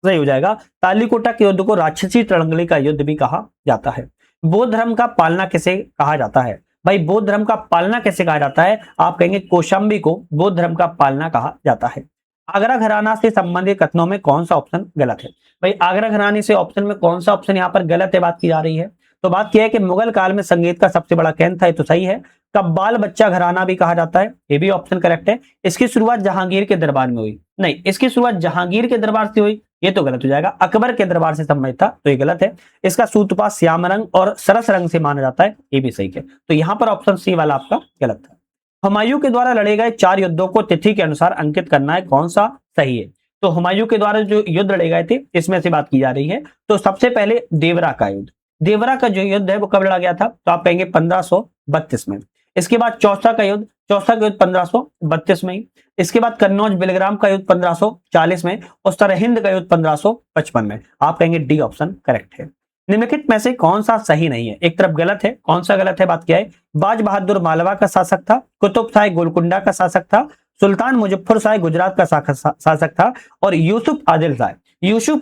सही हो जाएगा। तालीकोटा के युद्ध को राक्षसी तड़ंगली का युद्ध भी कहा जाता है। बौद्ध धर्म का पालना किसे कहा जाता है? भाई बौद्ध धर्म का पालना कैसे कहा जाता है? आप कहेंगे कौशाम्बी को बौद्ध धर्म का पालना कहा जाता है। आगरा घराना से संबंधित कथनों में कौन सा ऑप्शन गलत है? भाई आगरा घराने से ऑप्शन में कौन सा ऑप्शन यहाँ पर गलत है बात की जा रही है? तो बात यह है कि मुगल काल में संगीत का सबसे बड़ा केंद्र था, ये तो सही है। कब्बाल बच्चा घराना भी कहा जाता है, ये भी ऑप्शन करेक्ट है। इसकी शुरुआत जहांगीर के दरबार में हुई, नहीं, इसकी शुरुआत जहांगीर के दरबार से हुई, ये तो गलत हो जाएगा। अकबर के दरबार से संबंधित था, तो ये गलत है। इसका सूत्रपात श्याम रंग और सरस रंग से माना जाता है, ये भी सही है। तो यहाँ पर ऑप्शन सी वाला आपका गलत था। हुमायूं के द्वारा लड़े गए 4 युद्धों को तिथि के अनुसार अंकित करना है, कौन सा सही है? तो हुमायूं के द्वारा जो युद्ध लड़े गए थे इसमें से बात की जा रही है। तो सबसे पहले देवरा का युद्ध, देवरा का जो युद्ध है वो कब लड़ा गया था? तो आप कहेंगे 1532 में। इसके बाद चौसा का युद्ध 1532 में ही। इसके बाद कन्नौज बिलग्राम का युद्ध 1540 में, और सरहिंद का युद्ध 1555 में। आप कहेंगे डी ऑप्शन करेक्ट है। निम्नलिखित में से कौन सा सही नहीं है? एक तरफ गलत है, कौन सा गलत है बात क्या है? बाज बहादुर मालवा का शासक था, कुतुब शाह गोलकुंडा का शासक था, सुल्तान मुजफ्फर शाह गुजरात का शासक था, और यूसुफ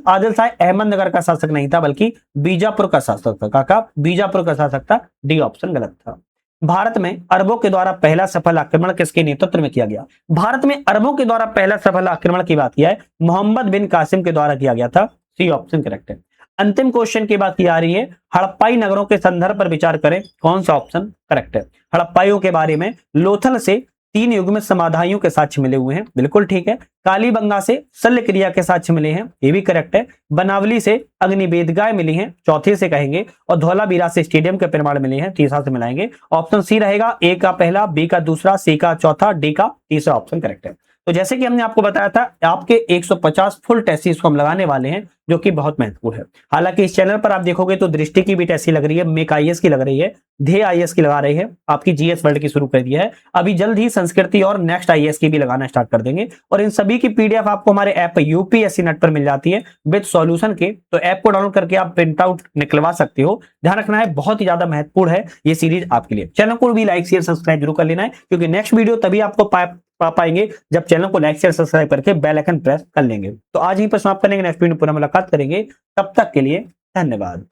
आदिल शाह अहमदनगर का शासक नहीं था बल्कि बीजापुर का शासक था। काका बीजापुर का शासक था, डी ऑप्शन गलत था। भारत में अरबों के द्वारा पहला सफल आक्रमण किसके नेतृत्व में किया गया? भारत में अरबों के द्वारा पहला सफल आक्रमण की बात किया है मोहम्मद बिन कासिम के द्वारा किया गया था, सी ऑप्शन करेक्ट है। अंतिम क्वेश्चन की बात की जा रही है, हड़प्पाई नगरों के संदर्भ पर विचार करें, कौन सा ऑप्शन करेक्ट है? हड़प्पाइयों के बारे में लोथल से 3 युग्मित समाधाइयों के साक्ष्य मिले हुए हैं, बिल्कुल ठीक है। कालीबंगा से शल्य क्रिया के साक्ष्य मिले हैं, ये भी करेक्ट है। बनावली से अग्निवेदिकाएं मिली हैं, चौथे से कहेंगे, और धौलावीरा से स्टेडियम के प्रमाण मिले हैं, तीसरा से मिलाएंगे। ऑप्शन सी रहेगा, ए का पहला, बी का दूसरा, सी का चौथा, डी का तीसरा ऑप्शन करेक्ट है। तो जैसे कि हमने आपको बताया था, आपके 150 फुल टेस्ट को हम लगाने वाले हैं, जो कि बहुत महत्वपूर्ण है। हालांकि इस चैनल पर आप देखोगे तो दृष्टि की भी टेस्ट लग रही है, मेक आईएएस की लग रही है, ध्येय आईएएस की लगा रही है, आपकी जीएस वर्ल्ड की शुरू कर दी है। अभी जल्द ही संस्कृति और नेक्स्ट आईएएस की भी लगाना स्टार्ट कर देंगे, और इन सभी की पीडीएफ आपको हमारे ऐप यूपीएससी नेट पर मिल जाती है विद सॉल्यूशन के। तो ऐप को डाउनलोड करके आप प्रिंट आउट निकलवा सकते हो। ध्यान रखना है, बहुत ही ज्यादा महत्वपूर्ण है ये सीरीज आपके लिए। चैनल को भी लाइक शेयर सब्सक्राइब जरूर कर लेना है, क्योंकि नेक्स्ट वीडियो तभी आपको पाएंगे जब चैनल को लाइक शेयर सब्सक्राइब करके बेल आइकन प्रेस कर लेंगे। तो आज ही पर समाप्त करेंगे, नेक्स्ट वीडियो में पुनः मुलाकात करेंगे। तब तक के लिए धन्यवाद।